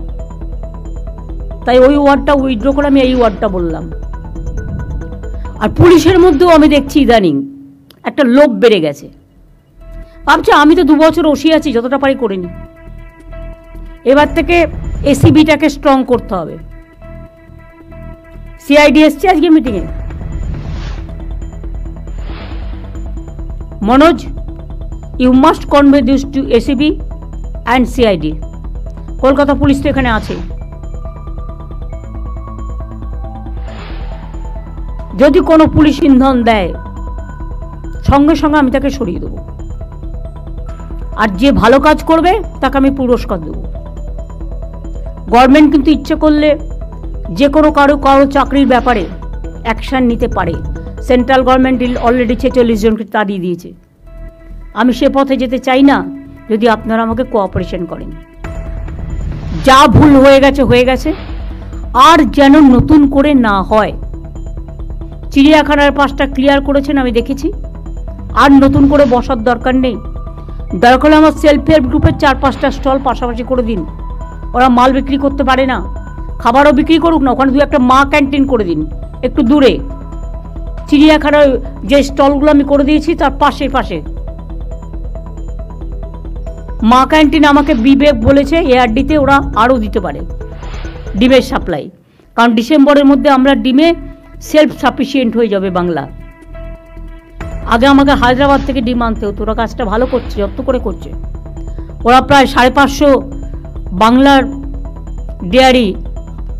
তাই ওই ওয়ার্ডটা উইথড্র করে আমি এই ওয়ার্ডটা বললাম। আর পুলিশের মধ্যেও আমি দেখছি ইদানিং একটা লোভ বেড়ে গেছে। ভাবছি আমি তো 2 বছর ওসি আছি, যতটা পারি করে নি। এবার থেকে এসিবিটাকে স্ট্রং করতে হবে। সিআইডি এসছে আজকে মিটিংয়ে। Manoj, you must convey this to ACB and CID. Kolkata police তো এখানে আছে। যদি কোনো পুলিশ ইন্ধন দেয়, সঙ্গে সঙ্গে আমি তাকে সরিয়ে দেবো। আর যে ভালো কাজ করবে তাকে আমি পুরস্কার দেব। গভর্নমেন্ট কিন্তু ইচ্ছে করলে যে কোনো কারো চাকরির ব্যাপারে অ্যাকশান নিতে পারে। সেন্ট্রাল গভর্নমেন্ট অলরেডি 46 জনকে তাড়িয়ে দিয়েছে। আমি সে পথে যেতে চাই না, যদি আপনারা আমাকে কোঅপারেশন করেন। যা ভুল হয়ে গেছে হয়ে গেছে, আর যেন নতুন করে না হয়। চিড়িয়াখানার পাশটা ক্লিয়ার করেছেন, আমি দেখেছি। আর নতুন করে বসার দরকার নেই। দরকার হলে আমার সেলফ হেল্প গ্রুপের 4-5টা স্টল পাশাপাশি করে দিন। ওরা মাল বিক্রি করতে পারে না, খাবারও বিক্রি করুক না, ওখানে 2-একটা মা ক্যান্টিন করে দিন একটু দূরে। চিড়িয়াখানার যে স্টলগুলো আমি করে দিয়েছি তার পাশে মা ক্যান্টিন আমাকে বিবেক বলেছে এআরডিতে ওরা আরও দিতে পারে ডিমের সাপ্লাই, কারণ ডিসেম্বরের মধ্যে আমরা ডিমে সেলফ সাফিসিয়েন্ট হয়ে যাবে বাংলা। আগে আমাকে হায়দ্রাবাদ থেকে ডিম আনতে হতো। ওরা কাজটা ভালো করছে, যত্ন করে করছে। ওরা প্রায় 550 বাংলার ডেয়ারি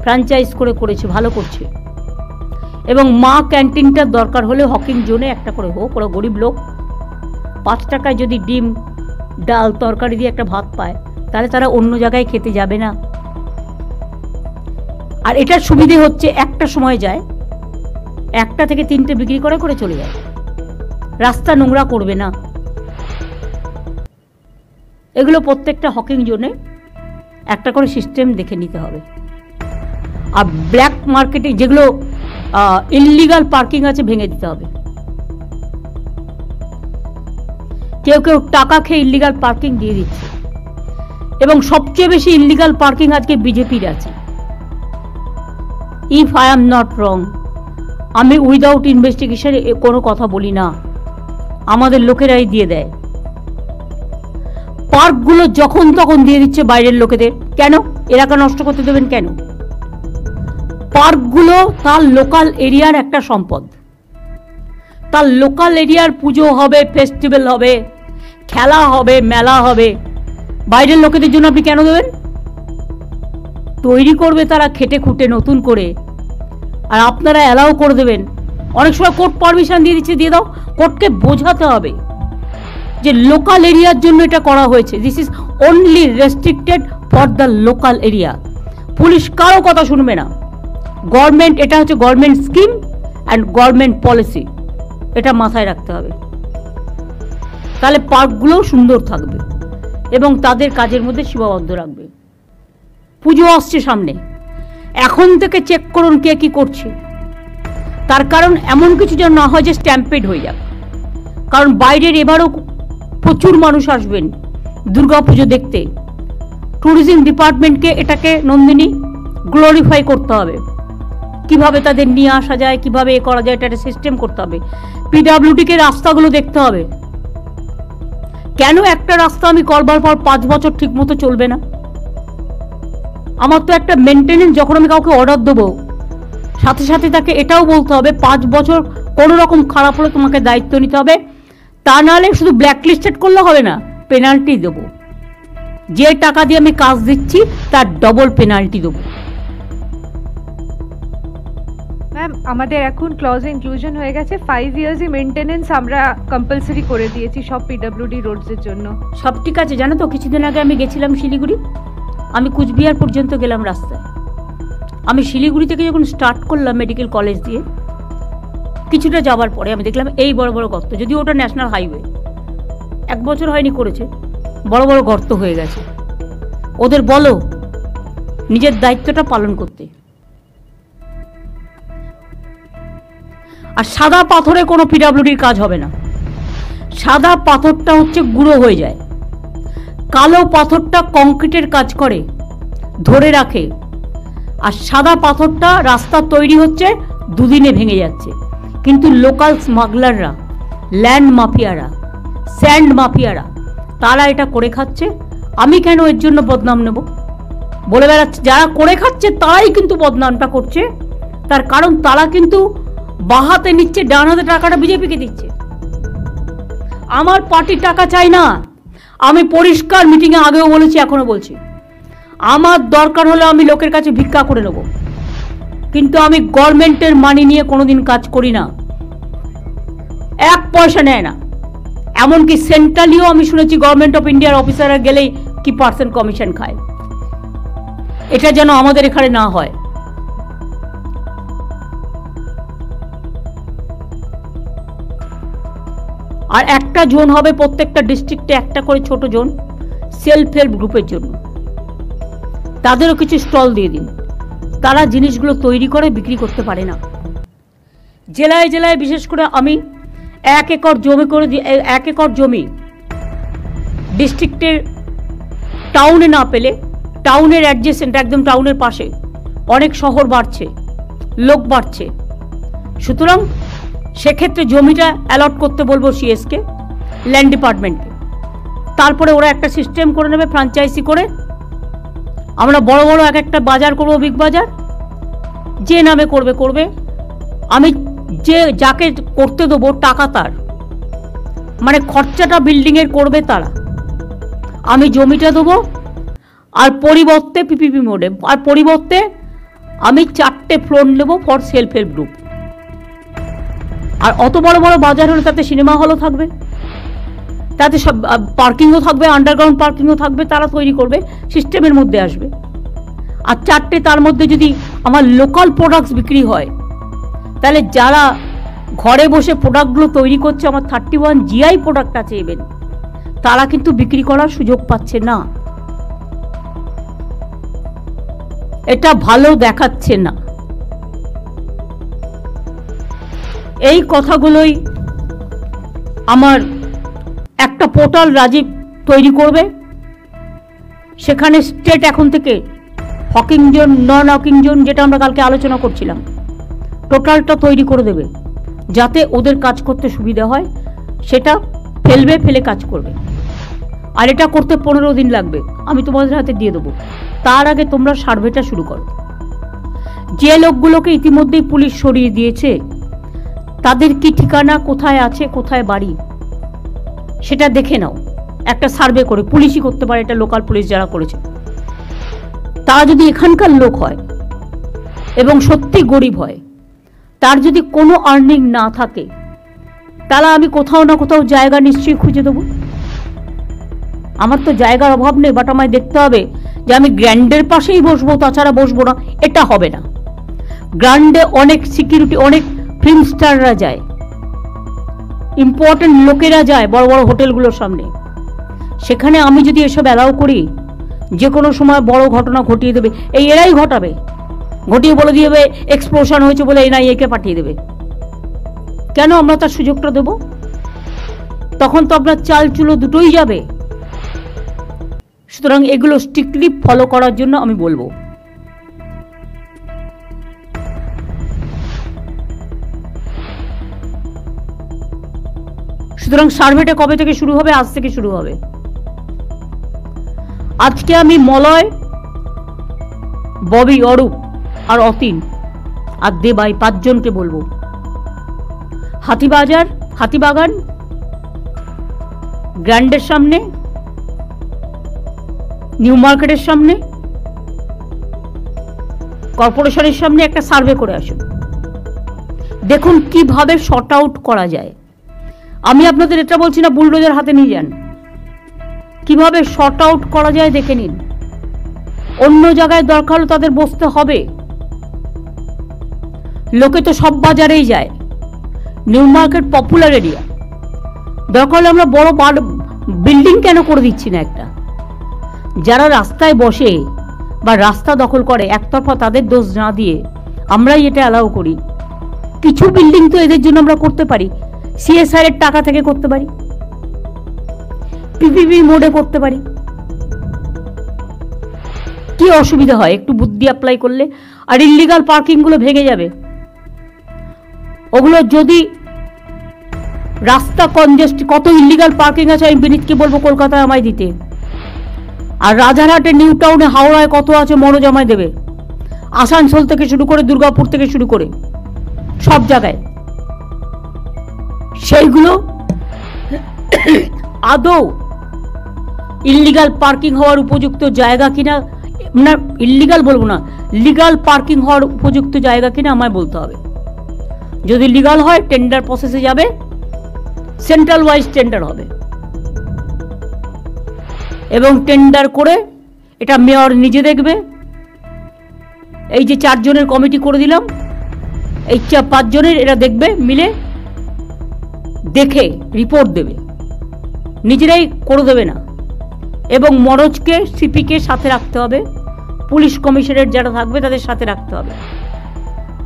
ফ্র্যাঞ্চাইজ করেছে, ভালো করছে। এবং মা ক্যান্টিনটার দরকার হলে হকিং জোনে একটা করে হোক, ওরা গরিব লোক, 5 টাকায় যদি ডিম ডাল তরকারি দিয়ে একটা ভাত পায়, তাহলে তারা অন্য জায়গায় খেতে যাবে না? আর এটার সুবিধে হচ্ছে একটা সময় যায়, 1টা থেকে 3টে বিক্রি করে চলে যায়, রাস্তা নোংরা করবে না। এগুলো প্রত্যেকটা হকিং জোনে একটা করে সিস্টেম দেখে নিতে হবে। আর ব্ল্যাক মার্কেটে যেগুলো ইললিগাল পার্কিং আছে ভেঙে দিতে হবে। কেউ কেউ টাকা খেয়ে ইললিগাল পার্কিং দিয়ে দিচ্ছে, এবং সবচেয়ে বেশি ইললিগাল পার্কিং আজকে বিজেপির আছে। If I am not wrong, আমি উইদাউট ইনভেস্টিগেশন কোনো কথা বলি না, আমাদের লোকেরাই দিয়ে দেয়। পার্কগুলো যখন তখন দিয়ে দিচ্ছে বাইরের লোকেদের। কেন? এলাকা নষ্ট করতে দেবেন কেন? পার্কগুলো তার লোকাল এরিয়ার একটা সম্পদ, তার লোকাল এরিয়ার পুজো হবে, ফেস্টিভ্যাল হবে, খেলা হবে, মেলা হবে, বাইরের লোকেদের জন্য আপনি কেন দেবেন? তৈরি করবে তারা খেটে খুঁটে নতুন করে, আর আপনারা অ্যালাউ করে দেবেন। অনেক সময় কোর্ট পারমিশন দিয়ে দিচ্ছে, দিয়ে দাও। কোর্টকে বোঝাতে হবে যে লোকাল এরিয়ার জন্য এটা করা হয়েছে, this is only restricted for the local area. Police কারো কথা শুনবে না। গভর্নমেন্ট, এটা হচ্ছে government scheme and government policy, এটা মাথায় রাখতে হবে। তাহলে পার্কগুলোও সুন্দর থাকবে এবং তাদের কাজের মধ্যে সীমাবদ্ধ রাখবে। পুজো আসছে সামনে, এখন থেকে চেক করুন কে কি করছে। তার কারণ এমন কিছু যেন না হয় যে স্ট্যাম্পেড হয়ে যাবে। কারণ বাইরের এবারও প্রচুর মানুষ আসবেন দুর্গাপুজো দেখতে। ট্যুরিজম ডিপার্টমেন্টকে এটাকে নন্দিনী গ্লোরিফাই করতে হবে, কিভাবে তাদের নিয়ে আসা যায়, কিভাবে এ করা যায়, এটা একটা সিস্টেম করতে হবে। পিডাব্লিউডিকে রাস্তাগুলো দেখতে হবে। কেন একটা রাস্তা আমি করবার পর 5 বছর ঠিক মতো চলবে না? আমার তো একটা মেনটেনেন্স, যখন আমি কাউকে অর্ডার দেবো সাথে সাথে তাকে এটাও বলতে হবে 5 বছর কোনো রকম খারাপ হলে তোমাকে দায়িত্ব নিতে হবে। তা নাহলে শুধু ব্ল্যাকলিস্টেড করলে হবে না, পেনাল্টি দেবো। যে টাকা দিয়ে আমি কাজ দিচ্ছি তার ডবল পেনাল্টি দেবো। ম্যাম, আমাদের এখন ক্লজে ইনক্লুশন হয়ে গেছে 5 ইয়ার্সই মেইনটেনেন্স আমরা কম্পালসারি করে দিয়েছি সব পিডব্লিউডি রোডসের জন্য। সব ঠিক আছে। জানো তো, কিছুদিন আগে আমি গেছিলাম শিলিগুড়ি, আমি কুচবিহার পর্যন্ত গেলাম রাস্তায়। আমি শিলিগুড়ি থেকে যখন স্টার্ট করলাম মেডিকেল কলেজ দিয়ে, কিছুটা যাওয়ার পরে আমি দেখলাম এই বড় বড় গর্ত, যদিও ওটা ন্যাশনাল হাইওয়ে, 1 বছর হয়নি করেছে, বড় বড় গর্ত হয়ে গেছে। ওদের বলো নিজের দায়িত্বটা পালন করতে। আর সাদা পাথরে কোনো পিডব্লিউডির কাজ হবে না। সাদা পাথরটা হচ্ছে গুঁড়ো হয়ে যায়, কালো পাথরটা কংক্রিটের কাজ করে, ধরে রাখে। আর সাদা পাথরটা রাস্তা তৈরি হচ্ছে 2 দিনে ভেঙে যাচ্ছে। কিন্তু লোকাল স্মাগলাররা, ল্যান্ড মাফিয়ারা, স্যান্ড মাফিয়ারা, তারা এটা করে খাচ্ছে। আমি কেন এর জন্য বদনাম নেব? বলে বেড়াচ্ছে যারা করে খাচ্ছে তারাই কিন্তু বদনামটা করছে। তার কারণ তারা কিন্তু বাঁ হাতে নিচ্ছে, ডান হাতে টাকাটা বিজেপিকে দিচ্ছে। আমার পার্টির টাকা চাই না। আমি পরিষ্কার মিটিংয়ে আগেও বলেছি, এখনো বলছি, আমার দরকার হলে আমি লোকের কাছে ভিক্ষা করে নেব, কিন্তু আমি গভর্নমেন্টের মানি নিয়ে কোনোদিন কাজ করি না। 1 পয়সা নেয় না। এমনকি সেন্ট্রালিও আমি শুনেছি গভর্নমেন্ট অফ ইন্ডিয়ার অফিসাররা গেলেই কি % কমিশন খায়। এটা যেন আমাদের এখানে না হয়। আর একটা জোন হবে প্রত্যেকটা ডিস্ট্রিক্টে, একটা করে ছোট জোন সেলফ হেল্প গ্রুপের জন্য। তাদেরও কিছু স্টল দিয়ে দিন। তারা জিনিসগুলো তৈরি করে বিক্রি করতে পারে না। জেলায় জেলায় বিশেষ করে আমি 1 একর জমি করে 1 একর জমি ডিস্ট্রিক্টের টাউনে না পেলে, টাউনের অ্যাডজেসেন্ট, একদম টাউনের পাশে অনেক শহর বাড়ছে, লোক বাড়ছে, সুতরাং সেক্ষেত্রে জমিটা অ্যালট করতে বলবো সিএসকে, ল্যান্ড ডিপার্টমেন্টকে। তারপরে ওরা একটা সিস্টেম করে নেবে ফ্র্যাঞ্চাইজি করে। আমরা বড় বড় এক একটা বাজার করব, বিগ বাজার, যে নামে করবে করবে। আমি যাকে করতে দেবো টাকা তার, মানে খরচাটা বিল্ডিংয়ের করবে তারা। আমি জমিটা দেবো, আর পরিবর্তে পিপিপি মোডে, আর পরিবর্তে আমি 4টে ফ্লোর নেবো ফর সেলফ হেল্প গ্রুপ। আর অত বড় বড় বাজার হলে তাতে সিনেমা হলও থাকবে, তাতে সব পার্কিংও থাকবে, আন্ডারগ্রাউন্ড পার্কিংও থাকবে, তারা তৈরি করবে, সিস্টেমের মধ্যে আসবে। আর 4টে তার মধ্যে যদি আমার লোকাল প্রোডাক্টস বিক্রি হয়, তাহলে যারা ঘরে বসে প্রোডাক্টগুলো তৈরি করছে, আমার 31 GI প্রোডাক্ট আছে ইভেন, তারা কিন্তু বিক্রি করার সুযোগ পাচ্ছে না। এটা ভালো দেখাচ্ছে না। এই কথাগুলোই আমার একটা পোর্টাল রাজীব তৈরি করবে, সেখানে স্টেট এখন থেকে হকিং জোন, নন হকিং জোন, যেটা আমরা কালকে আলোচনা করছিলাম, টোটালটা তৈরি করে দেবে, যাতে ওদের কাজ করতে সুবিধা হয়। সেটা ফেলে কাজ করবে। আর এটা করতে 15 দিন লাগবে, আমি তোমাদের হাতে দিয়ে দেবো। তার আগে তোমরা সার্ভেটা শুরু করো। যে লোকগুলোকে ইতিমধ্যেই পুলিশ সরিয়ে দিয়েছে, তাদের কি ঠিকানা, কোথায় আছে, কোথায় বাড়ি, সেটা দেখে নাও। একটা সার্ভে করে, পুলিশই করতে পারে এটা, লোকাল পুলিশ যারা করেছে, তারা যদি এখানকার লোক হয় এবং সত্যি গরিব হয়, তার যদি কোনো আর্নিং না থাকে, তাহলে আমি কোথাও না কোথাও জায়গা নিশ্চয়ই খুঁজে দেবো। আমার তো জায়গার অভাব নেই, বাট আমায় দেখতে হবে যে আমি গ্র্যান্ডের পাশেই বসবো, তাছাড়া বসবো না, এটা হবে না। গ্র্যান্ডে অনেক সিকিউরিটি, অনেক ফিল্ম স্টাররা যায়, ইম্পর্টেন্ট লোকেরা যায় বড় বড় হোটেলগুলোর সামনে। সেখানে আমি যদি এসব অ্যালাউ করি, যে কোনো সময় বড় ঘটনা ঘটিয়ে দেবে, এরাই ঘটাবে, ঘটিয়ে বলে দিয়ে দেবে এক্সপ্লোশন হয়েছে বলে NIA-কে পাঠিয়ে দেবে। কেন আমরা তার সুযোগটা দেব? তখন তো আপনার চাল চুলো দুটোই যাবে। সুতরাং এগুলো স্ট্রিক্টলি ফলো করার জন্য আমি বলবো। সুতরাং সার্ভেটা কবে থেকে শুরু হবে? আজ থেকে শুরু হবে। আজকে আমি মলয়, ববি, অরূপ আর অতীন আর দেবাই 5 জনকে বলবো, হাতিবাগান গ্র্যান্ডের সামনে, নিউ মার্কেটের সামনে, কর্পোরেশনের সামনে একটা সার্ভে করে আসুন। দেখুন কিভাবে শর্ট আউট করা যায়। আমি আপনাদের এটা বলছি না বুলডোজার হাতে নিয়ে যান, কিভাবে শর্ট আউট করা যায় দেখে নিন। অন্য জায়গায় দরকার হলে তাদের বসতে হবে। লোকে তো সব বাজারেই যায়, নিউ মার্কেট পপুলার এরিয়া, দরকার হলে আমরা বড় বিল্ডিং কেন করে দিচ্ছি না একটা? যারা রাস্তায় বসে বা রাস্তা দখল করে একতরফা তাদের দোষ না দিয়ে আমরাই এটা অ্যালাউ করি। কিছু বিল্ডিং তো এদের জন্য আমরা করতে পারি, CSR এর টাকা থেকে করতে পারি, PPP মোডে করতে পারি। কি অসুবিধা হয় একটু বুদ্ধি অ্যাপ্লাই করলে? আর ইল্লিগাল পার্কিং গুলো ভেঙে যাবে। ওগুলো যদি রাস্তা কনজেস্ট, কত ইল্লিগাল পার্কিং আছে আমি বিনীতকে বলবো কলকাতায় আমায় দিতে। আর রাজারহাটে, নিউ টাউনে, হাওড়ায় কত আছে মনোজ আমায় দেবে। আসানসোল থেকে শুরু করে, দুর্গাপুর থেকে শুরু করে সব জায়গায়। সেইগুলো আদৌ ইল্লিগাল পার্কিং হওয়ার উপযুক্ত জায়গা কিনা, না ইল্লিগাল বলবো না, লিগাল পার্কিং হওয়ার উপযুক্ত জায়গা কিনা আমায় বলতে হবে। যদি লিগাল হয় টেন্ডার প্রসেসে যাবে, সেন্ট্রাল ওয়াইজ টেন্ডার হবে, এবং টেন্ডার করে এটা মেয়র নিজে দেখবে। এই যে 4 জনের কমিটি করে দিলাম, এই 5 জনের এরা দেখবে, মিলে দেখে রিপোর্ট দেবে, নিজেরাই করে দেবে না। এবং মনোজকে, সিপিকে সাথে রাখতে হবে, পুলিশ কমিশনারেট যারা থাকবে তাদের সাথে রাখতে হবে,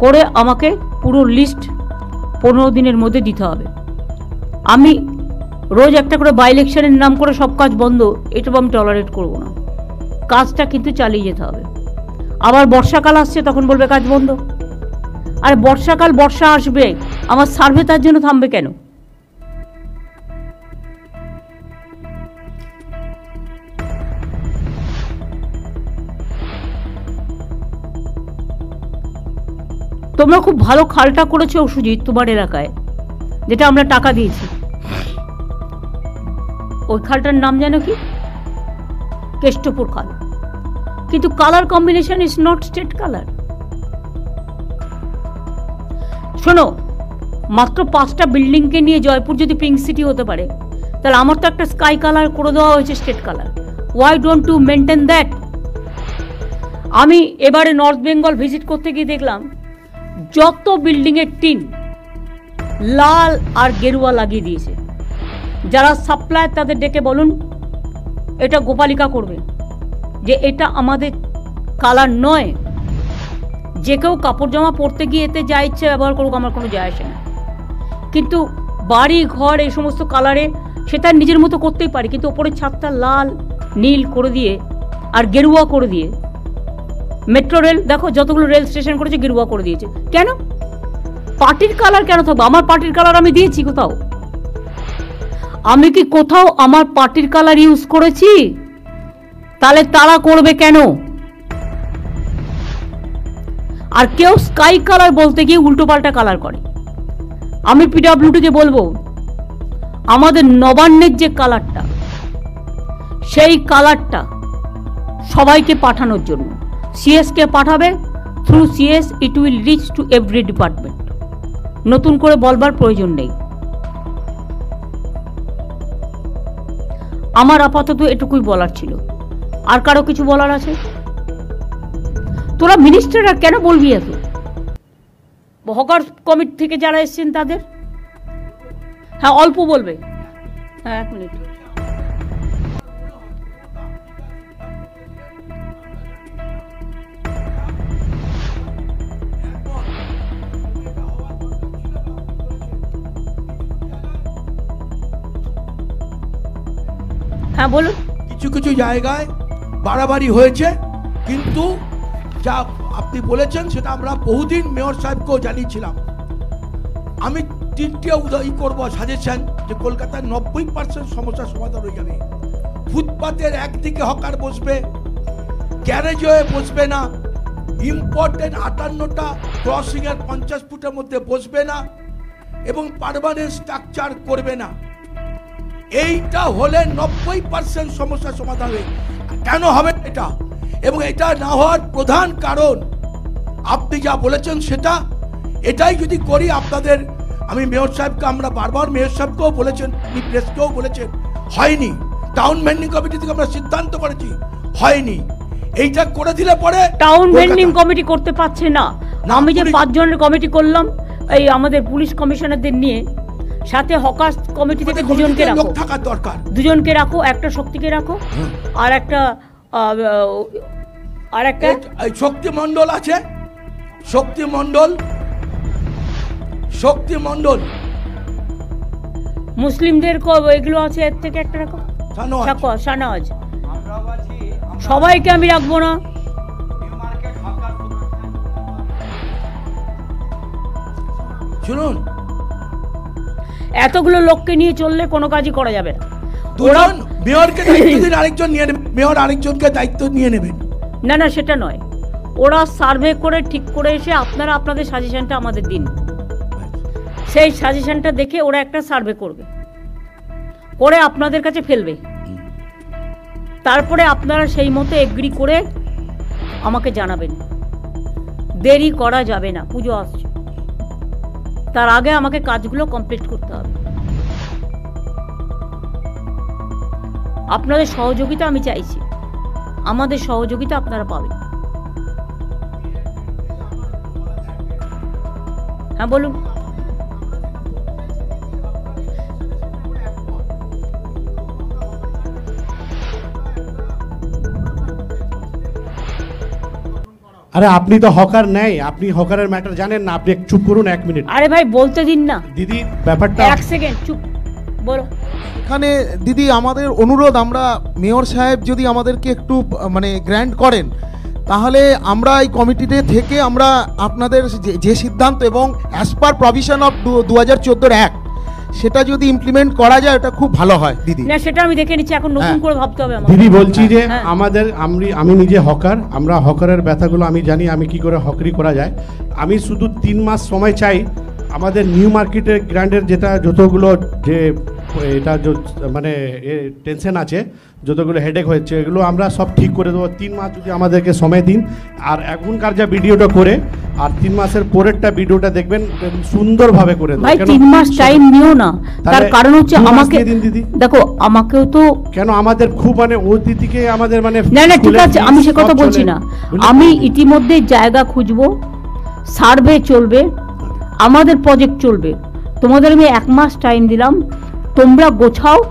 করে আমাকে পুরো লিস্ট 15 দিনের মধ্যে দিতে হবে। আমি রোজ একটা করে বাই ইলেকশনের নাম করে সব কাজ বন্ধ, এটা আমি টলারেট করবো না। কাজটা কিন্তু চালিয়ে যেতে হবে। আবার বর্ষাকাল আসছে, তখন বলবে কাজ বন্ধ। আর বর্ষাকাল, বর্ষা আসবে, আমার সার্ভে তার জন্য থামবে কেন? তোমরা খুব ভালো খালটা করেছো সুজিত তোমার এলাকায়, যেটা আমরা টাকা দিয়েছি। ওই খালটার নাম জানো কি? কেষ্টপুর খাল। কিন্তু colour combination is not state colour. শোনো, মাত্র 5টা বিল্ডিংকে নিয়ে জয়পুর যদি পিঙ্ক সিটি হতে পারে, তাহলে আমার তো একটা স্কাই কালার করে দেওয়া হয়েছে, state colour. Why don't to maintain that? আমি এবারে নর্থ বেঙ্গল ভিজিট করতে গিয়ে দেখলাম যত বিল্ডিংয়ের টিন লাল আর গেরুয়া লাগিয়ে দিয়েছে। যারা সাপ্লায়ার তাদের ডেকে বলুন এটা গোপালিকা করবে, যে এটা আমাদের কালার নয়। যে কেউ কাপড় জামা পরতে গিয়ে এতে যা ইচ্ছে ব্যবহার করুক, আমার কোনো যায় আসে না। কিন্তু বাড়ি ঘর এই সমস্ত কালারে সেটা নিজের মতো করতেই পারি, কিন্তু ওপরের ছাদটা লাল নীল করে দিয়ে আর গেরুয়া করে দিয়ে, মেট্রো রেল দেখো যতগুলো রেল স্টেশন করেছে গেরুয়া করে দিয়েছে। কেন? পার্টির কালার কেন থাকবে? আমার পার্টির কালার আমি দিয়েছি কোথাও? আমি কি কোথাও আমার পার্টির কালার ইউজ করেছি? তাহলে তারা করবে কেন? আর কেউ স্কাই কালার বলতে গিয়ে উল্টো পাল্টা কালার করে। আমি পিডব্লিউডিকে বলবো আমাদের নবান্নের যে কালারটা, সেই কালারটা সবাইকে পাঠানোর জন্য সিএস কে পাঠাবে। Through CS it will reach to every department. নতুন করে বলবার প্রয়োজন নেই। আমার আপাতত এটুকুই বলার ছিল। আর কারো কিছু বলার আছে? তোরা মিনিস্টাররা কেন বলবি এত? হকার কমিটি থেকে যারা এসছেন তাদের, হ্যাঁ অল্প বলবে। হ্যাঁ 1 মিনিট। হ্যাঁ বলুন। কিছু কিছু জায়গায় বাড়াবাড়ি হয়েছে, কিন্তু যা আপনি বলেছেন সেটা আমরা বহুদিন মেয়র সাহেবকেও জানিয়েছিলাম। আমি 3টে করব সাজেশন, যে কলকাতার 90% সমস্যার সমাধান হয়ে যাবে। ফুটপাতের একদিকে হকার বসবে, গ্যারেজ হয়ে বসবে না, ইম্পর্টেন্ট 58টা ক্রসিং এর 50 ফুটের মধ্যে বসবে না, এবং পার্মানেন্ট স্ট্রাকচার করবে না। এইটা হলে 90% সমস্যার সমাধান হবে। কেন হবে এটা? এবং এটা না হওয়ার প্রধান কারণ আপনি যা বলেছেন সেটা, এটাই যদি করি আপনাদের, আমি মেয়র সাহেবকে, আমরা বারবার মেয়র সাহেবকেও বলেছেন, প্রেসকেও বলেছেন, হয়নি। টাউন ভেন্ডিং কমিটি থেকে আমরা সিদ্ধান্ত করেছি, হয়নি। এইটা করে দিলে পরে টাউন ভেন্ডিং কমিটি করতে পারছে না। আমি যে 5 জনের কমিটি করলাম, এই আমাদের পুলিশ কমিশনারদের নিয়ে, সাথে হকার কমিটি থেকে 2 জনকে রাখো, থাকার দরকার। 2 জনকে রাখো, একটা শক্তিকে রাখো, আর একটা শক্তি মণ্ডল আছে, শক্তি মণ্ডল মুসলিমদের এগুলো আছে, এর থেকে একটা রাখো, শাহনওয়াজ। সবাইকে আমি রাখবো না। শুনুন, এতগুলো লোককে নিয়ে চললে কোনো কাজই করা যাবে না। দুজন মেয়রকে দায়িত্ব দিন, আরেকজন নিয়ে নেবেন, মেয়র আরেকজনকে দায়িত্ব নিয়ে নেবেন। না না, সেটা নয়। ওরা সার্ভে করে ঠিক করে এসে আপনারা আপনাদের সাজেশনটা আমাদের দিন। সেই সাজেশনটা দেখে ওরা একটা সার্ভে করবে, করে আপনাদের কাছে ফেলবে। তারপরে আপনারা সেই মতো এগ্রি করে আমাকে জানাবেন। দেরি করা যাবে না, পুজো আসছে, তার আগে আমাকে কাজগুলো কমপ্লিট করতে হবে। আপনাদের সহযোগিতা আমি চাইছি, আমাদের সহযোগিতা আপনারা পাবেন। হ্যাঁ বলুন। আরে আপনি তো হকার নেই, আপনি হকারের ম্যাটার জানেন না, আপনি চুপ করুন 1 মিনিট। আরে ভাই বলতে দিন না দিদি, ব্যাপারটা 1 সেকেন্ড চুপ বলো। এখানে দিদি আমাদের অনুরোধ, আমরা মেয়র সাহেব যদি আমাদেরকে একটু মানে গ্র্যান্ট করেন, তাহলে আমরা এই কমিটিতে থেকে আমরা আপনাদের যে সিদ্ধান্ত এবং as per provision of 2014 act, সেটা যদি ইমপ্লিমেন্ট করা যায় এটা খুব ভালো হয় দিদি। না সেটা আমি দেখে নিচ্ছি, এখন নতুন করে ভাবতে হবে আমাকে। দিদি বলছি যে হ্যাঁ। আমাদের আমি নিজে হকার, আমরা হকারের ব্যথাগুলো আমি জানি, আমি কি করে হকারি করা যায়। আমি শুধু 3 মাস সময় চাই। আমাদের নিউ মার্কেটের গ্র্যান্ডের যেটা যতগুলো যে এটা মানে টেনশন আছে, যতগুলো হেডেক হয়েছে, এগুলো আমরা সব ঠিক করে দেবো। 3 মাস যদি আমাদেরকে সময় দিন। আর এখনকার যা ভিডিওটা করে আর 3 মাসের পরেরটা ভিডিওটা দেখবেন, সুন্দরভাবে করে দেবো। ভাই কেন 3 মাস টাইম নিও না, তার তাহলে কারণ হচ্ছে 2 মাস আমাকে দিয়ে দিন দিদি। দেখো আমাকেও তো কেন আমাদের খুব মানে অতিথিকে আমাদের মানে না না ঠিক স্কুলের আছে, fees আমি সে সব কথা চলে। বলছি না। বুঝলেন? আমি ইতিমধ্যে জায়গা খুঁজবো, সার্ভে চলবে, আমাদের প্রজেক্ট চলবে। তোমাদের আমি 1 মাস টাইম দিলাম, তোমরা গোছাও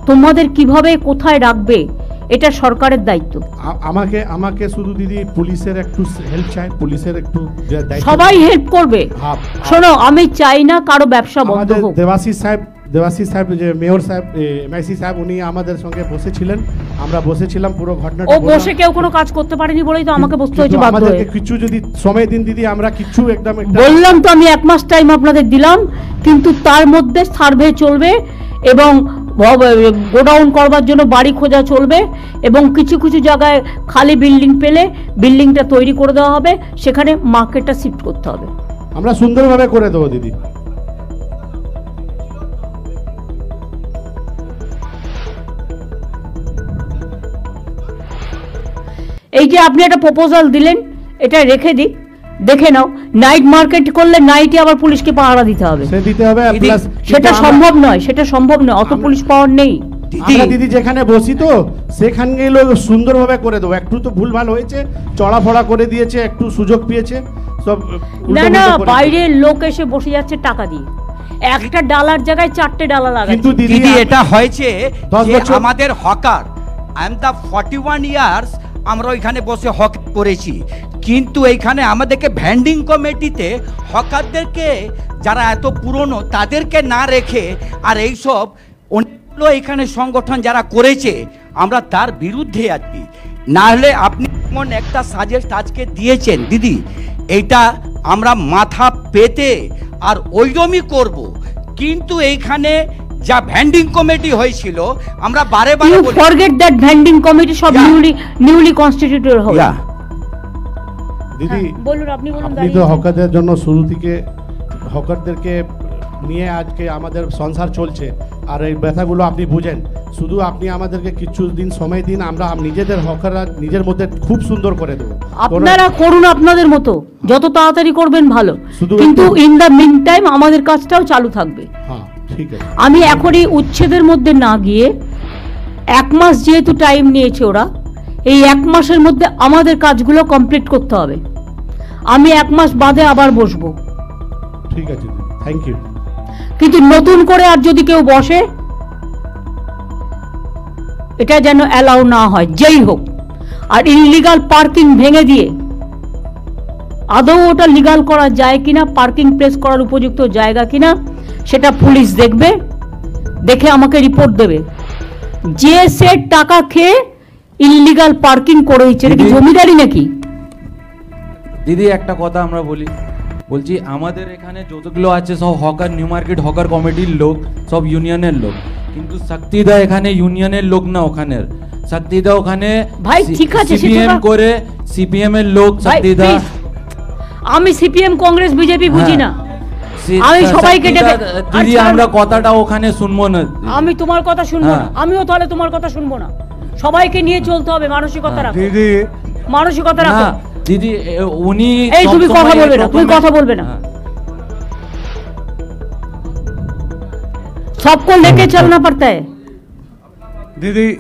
তোমাদের কিভাবে কোথায় রাখবে, এটা সরকারের দায়িত্ব। আমাকে আমাকে শুধু দিদি পুলিশের একটু হেল্প চাই, পুলিশের একটু দায়িত্ব। সবাই হেল্প করবে। হ্যাঁ, শোনো, আমি চাই না কারো ব্যবসা বন্ধ আমাদের হোক। দেবাশিস সাহেব যে মেয়র সাহেব, এমআইসি সাহেব, উনি আমাদের সঙ্গে বসেছিলেন, আমরা বসেছিলাম, পুরো ঘটনাটা ও বললাম। বসে কেউ কোনো কাজ করতে পারেনি বলেই তো আমাকে বসতে কিন্তু হয়েছে বাধ্য হয়ে। আমাদেরকে কিছু যদি সময় দিন দিদি, আমরা কিছু একদম একটা বললাম তো আমি 1 মাস টাইম আপনাদের দিলাম, কিন্তু তার মধ্যে সার্ভে চলবে এবং গোডাউন করবার জন্য বাড়ি খোঁজা চলবে এবং কিছু কিছু জায়গায় খালি বিল্ডিং পেলে বিল্ডিংটা তৈরি করে দেওয়া হবে, সেখানে মার্কেটটা শিফট করতে হবে। আমরা সুন্দরভাবে করে দেবো দিদি। এই যে আপনি একটা প্রপোজাল দিলেন, এটা রেখে দিক, দেখে নাও। নাইট মার্কেট করলে নাইটে আবার পুলিশকে পাহারা দিতে হবে, সে দিতে হবে, দিদি, প্লাস সেটা সম্ভব নয়, সেটা সম্ভব নয়, অত পুলিশ পাওয়ার নেই। আমরা দিদি যেখানে বসি তো সেখানে গেলে সুন্দরভাবে করে দেবো। একটু তো ভুলভাল হয়েছে, চড়াফড়া করে দিয়েছে, একটু সুযোগ পেয়েছে, সব না উল্টো না, পুল্টো করে বাইরের লোক এসে বসে যাচ্ছে টাকা দিয়ে, একটা ডালার জায়গায় 4টে ডালা লাগাচ্ছে। কিন্তু দিদি দিদি এটা হয়েছে 10 যে বছর- আমাদের hawker, I am the 41 years আমরা ওইখানে বসে হক করেছি, কিন্তু এইখানে আমাদেরকে ভ্যান্ডিং কমিটিতে হকারদেরকে যারা এত পুরনো তাদেরকে না রেখে আর এইসব অন্যান্য এখানে সংগঠন যারা করেছে, আমরা তার বিরুদ্ধে আছি। না হলে আপনি এমন একটা সাজেস্ট আজকে দিয়েছেন দিদি, এইটা আমরা মাথা পেতে আর ওইরকমই করব, কিন্তু এইখানে যা ভ্যান্ডিং কমিটি হয়েছিল আমরা বারে বারে ইউ বলি ফরগেট দ্যাট ভ্যান্ডিং কমিটি সব Yeah. নিউলি কনস্টিটিউটেড হবে। Yeah. দিদি বলুন, আপনি বলুন। আপনি তো হকারদের জন্য শুরু থেকে হকারদেরকে নিয়ে আজকে আমাদের সংসার চলছে, আর এই ব্যথাগুলো আপনি বুঝেন। শুধু আপনি আমাদেরকে কিছু দিন সময় দিন, আমরা নিজেদের হকাররা নিজের মধ্যে খুব সুন্দর করে দেবো। আপনারা করুন আপনাদের মতো, যত তাড়াতাড়ি করবেন ভালো, শুধু কিন্তু একটু- ইন দ্য মিন টাইম আমাদের কাজটাও চালু থাকবে। হ্যাঁ ঠিক আছে। আমি এখনই উচ্ছেদের মধ্যে না গিয়ে 1 মাস যেহেতু টাইম নিয়েছে ওরা, এই 1 মাসের মধ্যে আমাদের কাজগুলো কমপ্লিট করতে হবে। আমি 1 মাস বাদে আবার বসবো, ঠিক আছে দিদি, থ্যাংক ইউ। কিন্তু নতুন করে আর যদি কেউ বসে এটা যেন অ্যালাউ না হয়, যেই হোক। আর ইললিগাল পার্কিং ভেঙে দিয়ে আদৌ ওটা লিগাল করা যায় কিনা, পার্কিং প্লেস করার উপযুক্ত জায়গা কিনা, সেটা পুলিশ দেখবে, দেখে আমাকে রিপোর্ট দেবে। যে সে টাকা খেয়ে ইললিগাল পার্কিং করে দিচ্ছে, এটা কি দিদি- জমিদারি নাকি? দিদি একটা কথা আমরা বলছি আমাদের এখানে যতগুলো আছে সব হকার, নিউ মার্কেট হকার কমিটির লোক, সব ইউনিয়নের লোক, কিন্তু শক্তিদা এখানে ইউনিয়নের লোক না, ওখানের শক্তিদা ওখানে ভাই, ঠিক আছে, সিপিএম সেটা- করে, সিপিএম এর লোক ভাই, শক্তিদা। please, আমি সিপিএম কংগ্রেস বিজেপি বুঝি না। সি- আমি সবাইকে শক্তিদা, ডেকে- দিদি আচ্ছা, আমরা কথাটা ওখানে শুনবো না দিদি। আমি তোমার কথা শুনবো না, হ্যাঁ। আমিও তাহলে তোমার কথা শুনবো না। সবাইকে নিয়ে চলতে হবে, মানসিকতা রাখো, দিদি মানসিকতা রাখো। না দিদি উনি এই তুমি সবসময় কথা বলবে না, তুমি প্রথমে- কথা বলবে না। হ্যাঁ। सबको लेके चलना पड़ता है। দিদি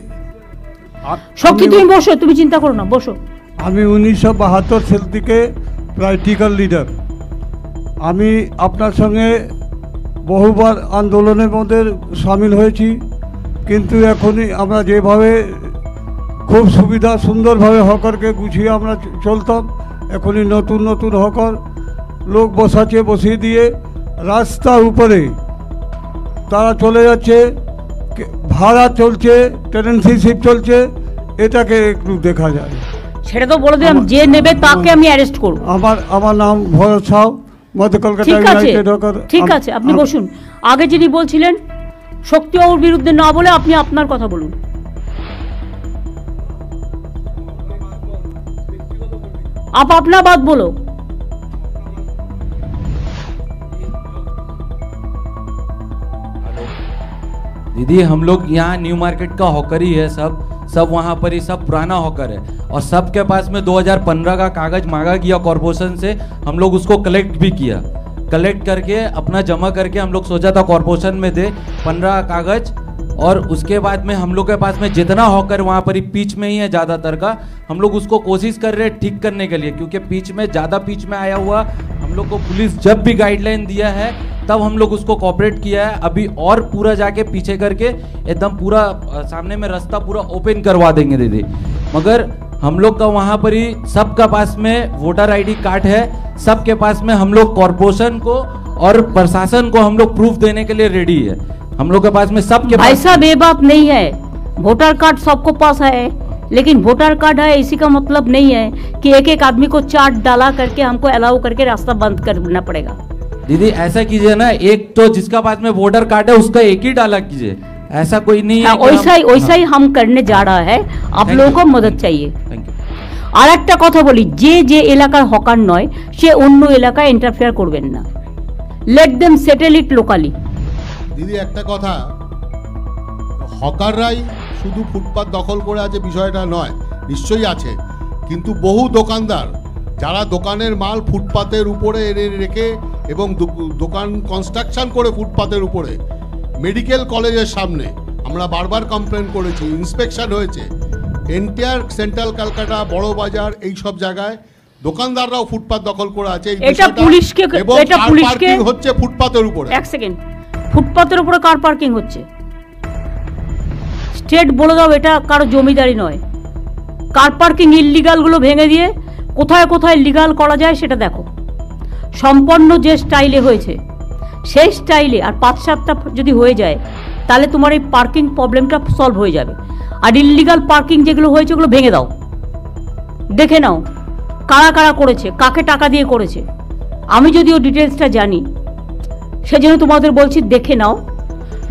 শক্তি তুমি বসো, তুমি চিন্তা করো না, বসো। আমি 1972 সাল থেকে প্র্যাকটিক্যাল লিডার। আমি আপনার সঙ্গে বহুবার আন্দোলনের মধ্যে সামিল হয়েছি, কিন্তু এখনই আমরা যেভাবে খুব সুবিধা সুন্দরভাবে হকারকে গুছিয়ে আমরা চলতাম, এখনই নতুন নতুন হকার লোক বসাচ্ছে, বসিয়ে দিয়ে রাস্তার উপরে তারা চলে যাচ্ছে, ভাড়া চলছে, টেনেন্সিশিপ চলছে, এটাকে একটু দেখা যায়। সেটা তো বলে দিলাম, যে নেবে তাকে আমি অ্যারেস্ট করব। আমার নাম ভরত সাউ, মধ্য কলকাতা ঠিক আছে, ইউনাইটেড হকার। ঠিক আছে, আপনি বসুন। আগে যিনি বলছিলেন শক্তিবাবুর বিরুদ্ধে না বলে আপনি আপনার কথা বলুন। आप अपना बात बोलो। दीदी हम लोग यहाँ न्यू मार्केट का हॉकर ही है सब, सब वहाँ पर ही सब पुराना हॉकर है और सबके पास में 2015 का कागज मांगा गया कॉरपोरेशन से, हम लोग उसको कलेक्ट भी किया। कलेक्ट करके अपना जमा करके हम लोग सोचा था कॉरपोरेशन में दे 15 कागज, और उसके बाद में हम लोग के पास में जितना हॉकर वहाँ पर ही पीच में ही है ज़्यादातर का, हम लोग उसको कोशिश कर रहे हैं ठीक करने के लिए, क्योंकि पीच में ज़्यादा पीच में आया हुआ हम लोग को पुलिस जब भी गाइडलाइन दिया है तब हम लोग उसको कोऑपरेट किया है। अभी और पूरा जाके पीछे करके एकदम पूरा सामने में रास्ता पूरा ओपन करवा देंगे दीदी। मगर हम लोग का वहाँ पर ही सबका पास में वोटर आईडी कार्ड है, सबके पास में हम लोग कॉर्पोरेशन को और प्रशासन को हम लोग प्रूफ देने के लिए रेडी है। हम लोग के पास में सबके पास ऐसा बेबाक नहीं है, वोटर कार्ड सबको पास है, लेकिन वोटर कार्ड है इसी का मतलब नहीं है कि एक एक आदमी को चार्ट डाला करके हमको अलाउ करके रास्ता बंद करना पड़ेगा। दीदी ऐसा कीजिए ना, एक तो जिसका पास में वोटर कार्ड है उसका एक ही डाला कीजिए, ऐसा कोई नहीं है। वैसा ही हम करने जा रहा है, आप लोगों को मदद चाहिए। Thank you. আর একটা কথা বলি, যে এলাকার হকার নয় সে অন্য এলাকায় ইন্টারফেয়ার করবেন না, লেট দেম সেটেল ইট লোকালি। দিদি একটা কথা, হকাররাই শুধু ফুটপাত দখল করে আছে বিষয়টা নয়, নিশ্চয়ই আছে, কিন্তু বহু দোকানদার যারা দোকানের মাল ফুটপাতের উপরে এনে রেখে এবং দোকান কনস্ট্রাকশন করে ফুটপাতের উপরে, মেডিকেল কলেজের সামনে আমরা বারবার কমপ্লেন করেছি, ইন্সপেকশন হয়েছে, এন্টায়ার সেন্ট্রাল কলকাতা বড় বাজার এই সব জায়গায় দোকানদাররাও ফুটপাত দখল করে আছে। এটা পুলিশকে হচ্ছে ফুটপাতের উপরে। এক সেকেন্ড, ফুটপাতের উপরে কার পার্কিং হচ্ছে? স্টেট বলে দাও এটা কারো জমিদারি নয়। কার পার্কিং ইল্লিগাল গুলো ভেঙে দিয়ে কোথায় কোথায় লিগাল করা যায় সেটা দেখো। সম্পন্ন যে স্টাইলে হয়েছে সেই স্টাইলে আর 5-7টা যদি হয়ে যায় তাহলে তোমার এই পার্কিং প্রবলেমটা সলভ হয়ে যাবে। আর ইল্লিগাল পার্কিং যেগুলো হয়েছে ওগুলো ভেঙে দাও, দেখে নাও কারা কারা করেছে, কাকে টাকা দিয়ে করেছে। আমি যদিও ডিটেলসটা জানি সেজন্য তোমাদের বলছি দেখে নাও।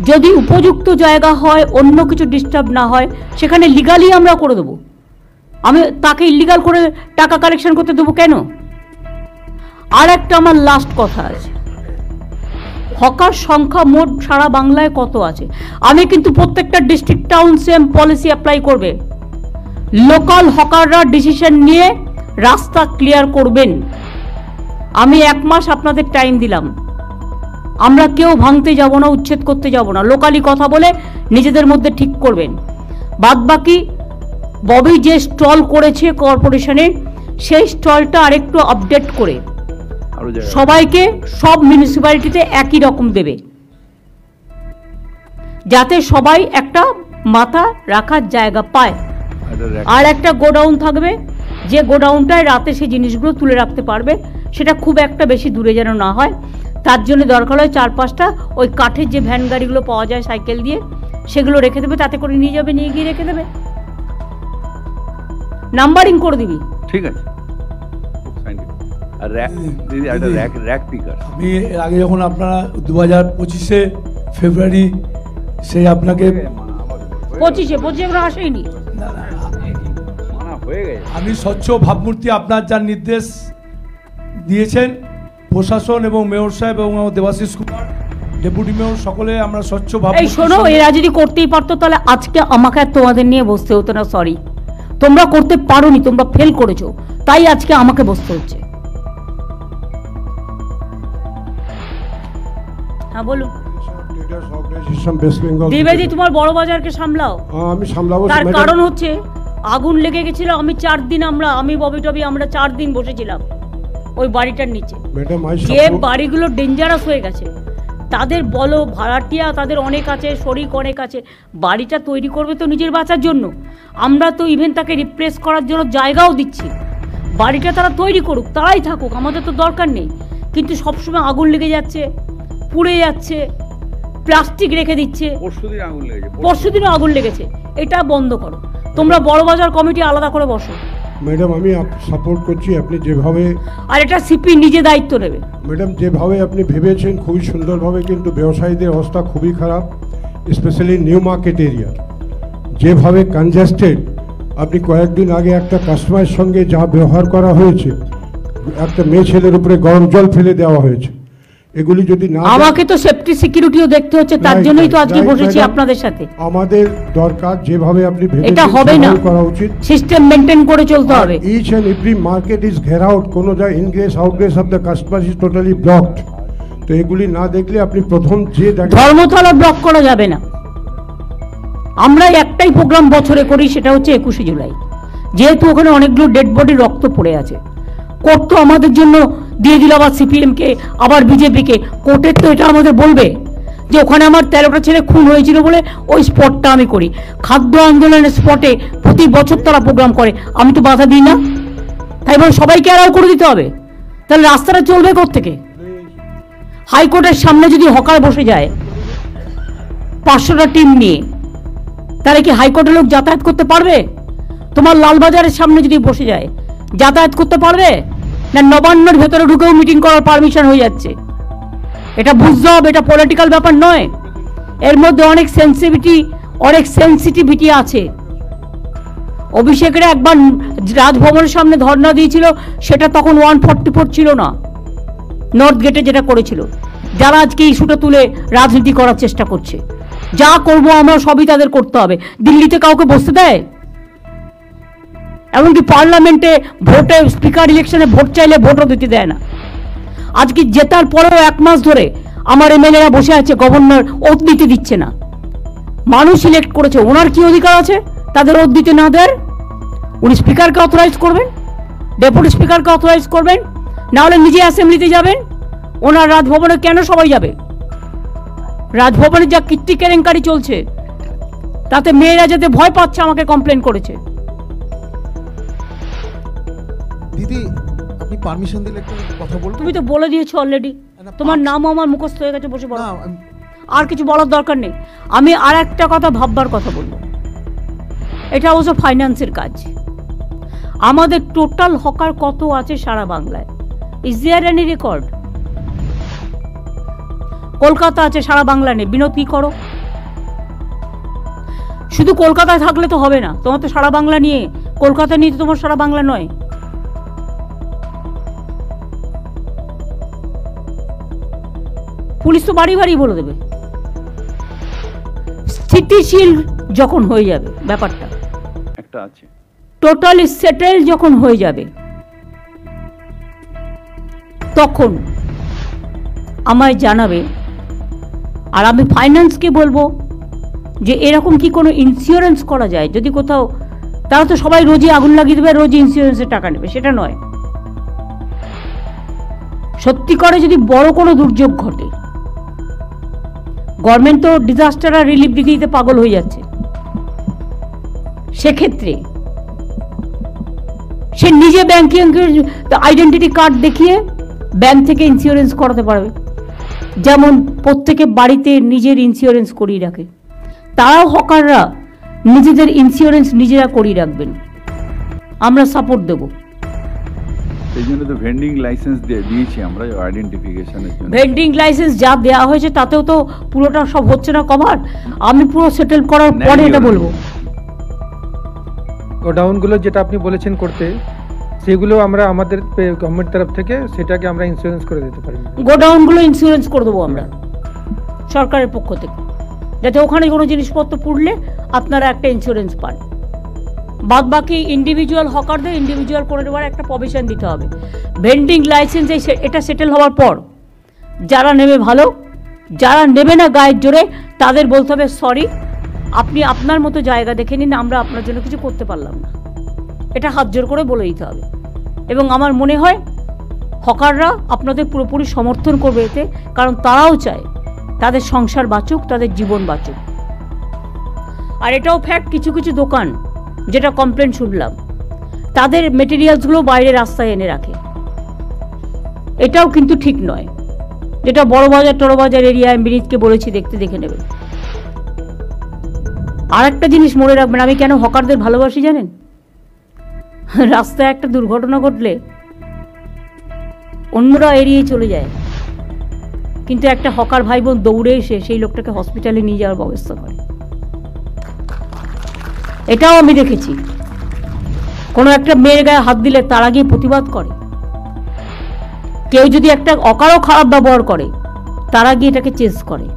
যদি উপযুক্ত জায়গা হয়, অন্য কিছু ডিস্টার্ব না হয়, সেখানে লিগালি আমরা করে দেবো। আমি তাকে ইল্লিগাল করে টাকা কালেকশন করতে দেবো কেন? আর একটা আমার লাস্ট কথা আছে, হকার সংখ্যা মোট সারা বাংলায় কত আছে? আমি কিন্তু প্রত্যেকটা district town same policy apply করবে। লোকাল হকাররা ডিসিশন নিয়ে রাস্তা ক্লিয়ার করবেন। আমি 1 মাস আপনাদের টাইম দিলাম, আমরা কেউ ভাঙতে যাব না, উচ্ছেদ করতে যাব না, লোকালি কথা বলে নিজেদের মধ্যে ঠিক করবেন। বাদ বাকি ববি যে স্টল করেছে কর্পোরেশনের সেই স্টলটা আরেকটু আপডেট করে সবাইকে সব মিউনিসিপ্যালিটিতে একই রকম দেবে, যাতে সবাই একটা মাথা রাখার জায়গা পায়। আর একটা গোডাউন থাকবে, যে গোডাউনটায় রাতে সেই জিনিসগুলো তুলে রাখতে পারবে, সেটা খুব একটা বেশি দূরে যেন না হয়। তার জন্য দরকার হয় 4-5টা ওই কাঠের যে ভ্যান গাড়িগুলো পাওয়া যায় সাইকেল দিয়ে, সেগুলো রেখে দেবে, তাতে করে নিয়ে যাবে, নিয়ে গিয়ে রেখে দেবে, নাম্বারিং করে দিবি। ঠিক আছে। আর র্যাক পিকার আমি এর আগে যখন আপনারা 2025 ফেব্রুয়ারি সেই আপনাকে 25 আসেনি, আমি স্বচ্ছ ভাবমূর্তি আপনার যার নির্দেশ দিয়েছেন প্রশাসন এবং মেয়র সাহেব এবং দেবাশিস কুমার ডেপুটি মেয়র সকলে আমরা স্বচ্ছ ভাবমূর্তি। এই শোনো, এরা যদি করতেই পারতো তাহলে আজকে আমাকে আর তোমাদের নিয়ে বসতে হতো না। সরি, তোমরা করতে পারোনি, তোমরা ফেল করেছো, তাই আজকে আমাকে বসতে হচ্ছে। হ্যাঁ বলুন। দ্বিবেদী, তোমার বড় বাজারকে সামলাও। আমি সামলাবো। তার কারণ হচ্ছে আগুন লেগে গেছিল, আমি 4 দিন আমি ববি টবি আমরা 4 দিন বসেছিলাম ওই বাড়িটার নিচে। যে বাড়িগুলো ডেঞ্জারাস হয়ে গেছে তাদের বলো, ভাড়াটিয়া তাদের অনেক আছে, শরিক অনেক আছে, বাড়িটা তৈরি করবে তো নিজের বাঁচার জন্য। আমরা তো ইভেন তাকে রিপ্লেস করার জন্য জায়গাও দিচ্ছি, বাড়িটা তারা তৈরি করুক, তারাই থাকুক, আমাদের তো দরকার নেই। কিন্তু সবসময় আগুন লেগে যাচ্ছে, পুড়ে যাচ্ছে, প্লাস্টিক রেখে দিচ্ছে, পরশুদিনও আগুন লেগেছে, এটা বন্ধ করো। তোমরা বড় বাজার কমিটি আলাদা করে বসো। ম্যাডাম আমি সাপোর্ট করছি, আপনি যেভাবে, আর এটা সিপি নিজে দায়িত্ব নেবে। ম্যাডাম যেভাবে আপনি ভেবেছেন খুবই সুন্দরভাবে, কিন্তু ব্যবসায়ীদের অবস্থা খুবই খারাপ, স্পেশালি নিউ মার্কেট এরিয়া যেভাবে কনজেস্টেড। আপনি কয়েকদিন আগে একটা কাস্টমারের সঙ্গে যা ব্যবহার করা হয়েছে, একটা মেয়ে ছেলের উপরে গরম জল ফেলে দেওয়া হয়েছে, এগুলি যদি না আমাকে তো সেফটি সিকিউরিটিও দেখতে হচ্ছে, তার জন্যই তো আজকে বসেছি আপনাদের সাথে। আমাদের দরকার যেভাবে আপনি এটা হবে না, করা উচিত, সিস্টেম মেনটেন করে চলতে হবে। Each and every market is ঘের আউট, কোনো যা ingress outgress of the customer is totally blocked. তো এগুলি না দেখলে আপনি প্রথম যে ধর্মতলা ব্লক করা যাবে না। আমরা একটাই প্রোগ্রাম বছরে করি, সেটা হচ্ছে 21শে জুলাই। যেহেতু ওখানে অনেকগুলো ডেড বডি রক্ত পড়ে আছে, কোর্ট তো আমাদের জন্য দিয়ে দিল আবার সিপিএমকে, আবার বিজেপিকে। কোর্টের তো এটা আমাদের বলবে যে ওখানে আমার 13টা ছেলে খুন হয়েছিল বলে ওই স্পটটা আমি করি। খাদ্য আন্দোলনের স্পটে প্রতি বছর তারা প্রোগ্রাম করে, আমি তো বাধা দিই না। তাই বলে সবাইকে অ্যালাউ করে দিতে হবে? তাহলে রাস্তাটা চলবে কোত্থেকে? হাইকোর্টের সামনে যদি হকার বসে যায় 500টা টিম নিয়ে, তাহলে কি হাইকোর্টের লোক যাতায়াত করতে পারবে? তোমার লালবাজারের সামনে যদি বসে যায় যাতায়াত করতে পারবে না? নবান্নর ভেতরে ঢুকেও মিটিং করার পারমিশন হয়ে যাচ্ছে। এটা বুঝতে হবে, এটা পলিটিক্যাল ব্যাপার নয়। এর মধ্যে অনেক সেন্সিটিভিটি আছে। অভিষেকের একবার রাজভবনের সামনে ধর্ণা দিয়েছিল, সেটা তখন 144 ছিল না, নর্থ গেটে যেটা করেছিল। যারা আজকে ইস্যুটা তুলে রাজনীতি করার চেষ্টা করছে, যা করবো আমরা সবই তাদের করতে হবে। দিল্লিতে কাউকে বসতে দেয়? এমনকি পার্লামেন্টে ভোটে, স্পিকার ইলেকশনে ভোট চাইলে ভোটও দিতে দেয় না। আজকে জেতার পরেও 1 মাস ধরে আমার এমএলএরা বসে আছে, গভর্নর ওত দিতে দিচ্ছে না। মানুষ ইলেক্ট করেছে, ওনার কি অধিকার আছে তাদের ওত দিতে না দেয়? উনি স্পিকারকে অথরাইজ করবেন, ডেপুটি স্পিকারকে অথরাইজ করবেন, না হলে নিজে অ্যাসেম্বলিতে যাবেন। ওনার রাজভবনে কেন সবাই যাবে? রাজভবনে যা কীর্তি কেলেঙ্কারি চলছে, তাতে মেয়েরা যাতে ভয় পাচ্ছে আমাকে কমপ্লেন করেছে। দিদি, আপনি পারমিশন দিলে একটু কথা বলতে। তুমি তো বলে দিয়েছো অলরেডি, তোমার নামও আমার মুখস্থ হয়ে গেছে, বসে বলো। আর কিছু বলার দরকার নেই। আমি আর একটা কথা ভাববার কথা বলবো, এটা অবশ্য ফাইন্যান্সের কাজ। আমাদের টোটাল হকার কত আছে সারা বাংলায়? Is there any record? Kolkata আছে, সারা বাংলা নেই। বিনোদ, কি করো? শুধু কলকাতায় থাকলে তো হবে না, তোমার তো সারা বাংলা নিয়ে, কলকাতা নিয়ে তো তোমার সারা বাংলা নয়। পুলিশ তো বাড়ি বাড়ি বলে দেবে। স্থিতিশীল যখন হয়ে যাবে ব্যাপারটা, একটা আছে, টোটালি সেটেল যখন হয়ে যাবে, তখন আমায় জানাবে। আর আমি ফাইন্যান্সকে বলবো যে এরকম কি কোনো ইন্স্যুরেন্স করা যায়? যদি কোথাও, তারা তো সবাই রোজই আগুন লাগিয়ে দেবে, রোজ ইন্স্যুরেন্সের টাকা নেবে, সেটা নয়। সত্যি করে যদি বড় কোনো দুর্যোগ ঘটে, গভর্নমেন্ট তো ডিজাস্টার আর রিলিফ দিতে দিতে পাগল হয়ে যাচ্ছে, সেক্ষেত্রে সে নিজে ব্যাংকিং আইডেন্টিটি কার্ড দেখিয়ে ব্যাংক থেকে ইন্স্যুরেন্স করাতে পারবে। যেমন প্রত্যেকে বাড়িতে নিজের ইন্স্যুরেন্স করিয়ে রাখে, তারাও হকাররা নিজেদের ইন্স্যুরেন্স নিজেরা করিয়ে রাখবেন, আমরা সাপোর্ট দেব। সেই জন্য তো ভেন্ডিং লাইসেন্স দিয়েছি আমরা আইডেন্টিফিকেশনের জন্য। ভেন্ডিং লাইসেন্স যা দেওয়া হয়েছে তাতেও তো পুরোটা সব হচ্ছে না কভার। আমি পুরো সেটেল করার পরে এটা বলবো। গোডাউনগুলো যেটা আপনি বলেছেন করতে, সেগুলো আমরা আমাদের গভর্নমেন্ট তরফ থেকে সেটাকে আমরা ইন্স্যুরেন্স করে দিতে পারি। গোডাউনগুলো ইন্স্যুরেন্স করে দেবো আমরা সরকারের পক্ষ থেকে, যাতে ওখানে কোনো জিনিসপত্র পুড়লে আপনারা একটা ইন্স্যুরেন্স পান। বাদ বাকি ইন্ডিভিজুয়াল হকারদের ইন্ডিভিজুয়াল করে দেওয়ার একটা প্রভিশন দিতে হবে। ভেন্ডিং লাইসেন্স এটা সেটেল হওয়ার পর যারা নেবে ভালো, যারা নেবে না গায়ের জোরে, তাদের বলতে হবে সরি, আপনি আপনার মতো জায়গা দেখে নিন, আমরা আপনার জন্য কিছু করতে পারলাম না। এটা হাত জোর করে বলে দিতে হবে। এবং আমার মনে হয় হকাররা আপনাদের পুরোপুরি সমর্থন করবে এতে, কারণ তারাও চায় তাদের সংসার বাঁচুক, তাদের জীবন বাঁচুক। আর এটাও ফ্যাক্ট, কিছু কিছু দোকান যেটা কমপ্লেন শুনলাম, তাদের মেটেরিয়ালসগুলো বাইরে রাস্তায় এনে রাখে, এটাও কিন্তু ঠিক নয়। যেটা বড় বাজার টড়ো বাজার এরিয়ায় মিনিটকে বলেছি দেখে নেবেন। আর একটা জিনিস মনে রাখবেন, আমি কেন হকারদের ভালোবাসি জানেন? রাস্তায় একটা দুর্ঘটনা ঘটলে অন্যরা এড়িয়ে চলে যায়, কিন্তু একটা হকার ভাই বোন দৌড়ে এসে সেই লোকটাকে হসপিটালে নিয়ে যাওয়ার ব্যবস্থা করে। এটাও আমি দেখেছি। কোনো একটা মেয়ের গায়ে হাত দিলে তারা গিয়ে প্রতিবাদ করে। কেউ যদি একটা অকারও খারাপ ব্যবহার করে তারা গিয়ে এটাকে চেস করে।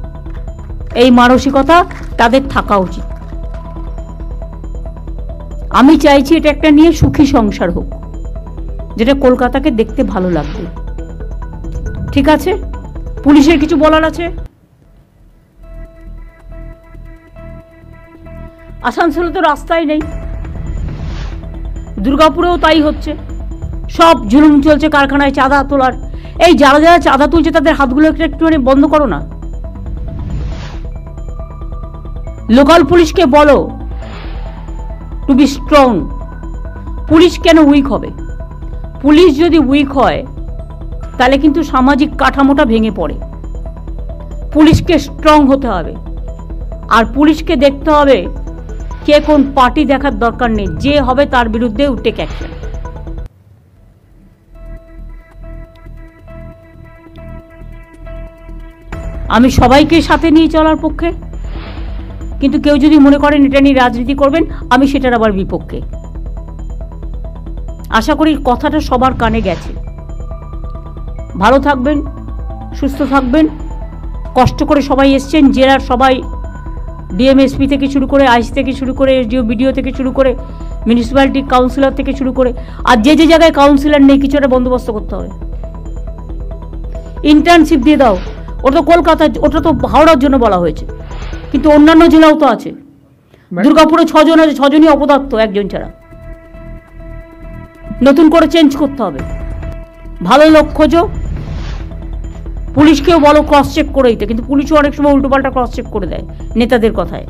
এই মানসিকতা তাদের থাকা উচিত। আমি চাইছি এটা একটা নিয়ে সুখী সংসার হোক, যেটা কলকাতাকে দেখতে ভালো লাগবে। ঠিক আছে, পুলিশের কিছু বলার আছে? আসানসোলে তো রাস্তাই নেই, দুর্গাপুরেও তাই হচ্ছে। সব জুলুম চলছে কারখানায় চাঁদা তোলার। এই যারা যারা চাঁদা তুলছে তাদের হাতগুলো একটুখানি বন্ধ করো না। লোকাল পুলিশকে বলো টু বি স্ট্রং। পুলিশ কেন উইক হবে? পুলিশ যদি উইক হয় তাহলে কিন্তু সামাজিক কাঠামোটা ভেঙে পড়ে। পুলিশকে স্ট্রং হতে হবে, আর পুলিশকে দেখতে হবে কে কোন পার্টি দেখার দরকার নেই, যে হবে তার বিরুদ্ধে টেক অ্যাকশন। আমি সবাইকে সাথে নিয়ে চলার পক্ষে, কিন্তু কেউ যদি মনে করেন এটা নিয়ে রাজনীতি করবেন, আমি সেটার আবার বিপক্ষে। আশা করি কথাটা সবার কানে গেছে। ভালো থাকবেন, সুস্থ থাকবেন। কষ্ট করে সবাই এসছেন, জেলার সবাই, ডিএমএসপি থেকে শুরু করে, আইসি থেকে শুরু করে, এসডিও বিডিও থেকে শুরু করে, মিউনিসিপ্যালিটি কাউন্সিলর থেকে শুরু করে, আর যে যে জায়গায় কাউন্সিলর নেই কিছু একটা বন্দোবস্ত করতে হবে। ইন্টার্নশিপ দিয়ে দাও। ওটা তো কলকাতা, ওটা তো হাওড়ার জন্য বলা হয়েছে, কিন্তু অন্যান্য জেলাও তো আছে। দুর্গাপুরে 6 জন আছে, 6 জনই অপদার্থ, একজন ছাড়া। নতুন করে চেঞ্জ করতে হবে। ভালো লোক খোঁজো। পুলিশকেও বলো ক্রস চেক করে দিতে, কিন্তু পুলিশও অনেক সময় উল্টোপাল্টা ক্রস চেক করে দেয় নেতাদের কথায়।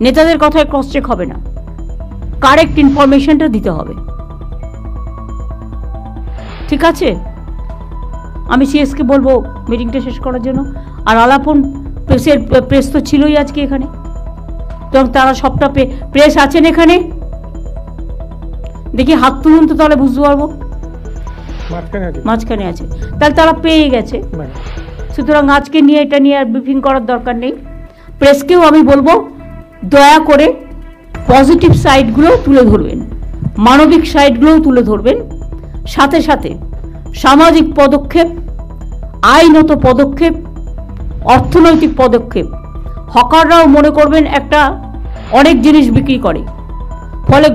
নেতাদের কথায় ক্রস চেক হবে না, কারেক্ট ইনফরমেশনটা দিতে হবে। ঠিক আছে, আমি সিএসকে বলবো মিটিংটা শেষ করার জন্য। আর আলাপন প্রেস তো ছিলই আজকে এখানে, তো তারা সবটা প্রেস আছেন এখানে, দেখি হাত তুলুন তো, তাহলে বুঝতে পারবো। মাঝখানে আছে, তাহলে তারা পেয়ে গেছে। সুতরাং আজকে নিয়ে এটা নিয়ে আর ব্রিফিং করার দরকার নেই। প্রেসকেও আমি বলবো দয়া করে পজিটিভ সাইডগুলো তুলে ধরবেন, মানবিক সাইডগুলোও তুলে ধরবেন, সাথে সাথে সামাজিক পদক্ষেপ, আইনত পদক্ষেপ, অর্থনৈতিক পদক্ষেপ। হকাররাও মনে করবেন একটা অনেক জিনিস বিক্রি করে, ফলে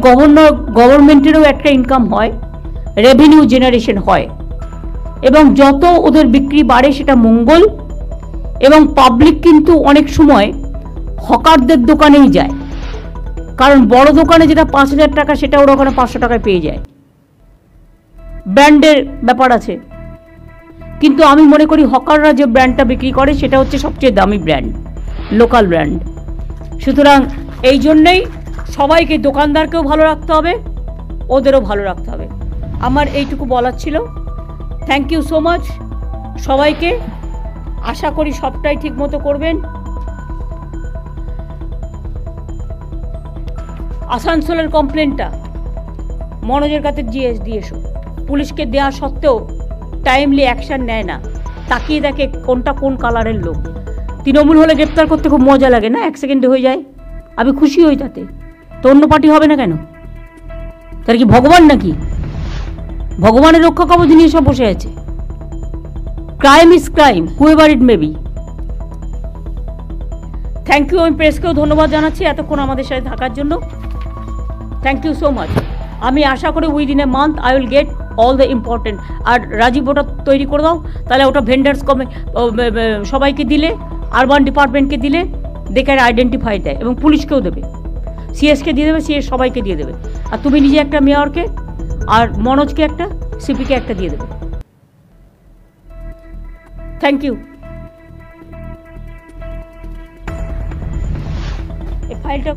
গভর্নমেন্টেরও একটা ইনকাম হয়, রেভিনিউ জেনারেশন হয়, এবং যত ওদের বিক্রি বাড়ে সেটা মঙ্গল। এবং পাবলিক কিন্তু অনেক সময় হকারদের দোকানেই যায়, কারণ বড় দোকানে যেটা 5,000 টাকা সেটা ওরা ওখানে 500 টাকায় পেয়ে যায়। ব্র্যান্ডের ব্যাপার আছে, কিন্তু আমি মনে করি হকাররা যে ব্র্যান্ডটা বিক্রি করে সেটা হচ্ছে সবচেয়ে দামি ব্র্যান্ড, লোকাল ব্র্যান্ড। সুতরাং এই জন্যেই সবাইকে, দোকানদারকেও ভালো রাখতে হবে, ওদেরও ভালো রাখতে হবে। আমার এইটুকু বলার ছিল। থ্যাংক ইউ সো মাচ সবাইকে। আশা করি সবটাই ঠিক মতো করবেন। আসানসোলের কমপ্লেনটা মনোজের কাছে দিয়ে এসো। পুলিশকে দেওয়া সত্ত্বেও টাইমলি অ্যাকশন নেয় না, তাকিয়ে দেখে কোনটা কোন কালারের লোক। তৃণমূল হলে গ্রেপ্তার করতে খুব মজা লাগে না, 1 সেকেন্ডে হয়ে যায়, আমি খুশি হই তাতে। তো অন্য পার্টি হবে না কেন? তার কি ভগবান নাকি? ভগবানের রক্ষা কবচ নিয়ে সব বসে আছে। Crime is crime, however it may be. Thank you. আমি প্রেসকেও ধন্যবাদ জানাচ্ছি এতক্ষণ আমাদের সাথে থাকার জন্য। Thank you so much. আমি আশা করি within a month I will get all the important. আর রাজীব ওটা তৈরি করে দাও, তাহলে ওটা ভেন্ডার্স সবাইকে দিলে, আরবান ডিপার্টমেন্টকে দিলে দে ক্যান আইডেন্টিফাই দেয়, এবং পুলিশকেও দেবে, সিএসকে দিয়ে দেবে, সিএস সবাইকে দিয়ে দেবে। আর তুমি নিজে একটা মেয়রকে, আর মনোজকে একটা, সিপিকে একটা দিয়ে দেবে। Thank you. এই ফাইলটা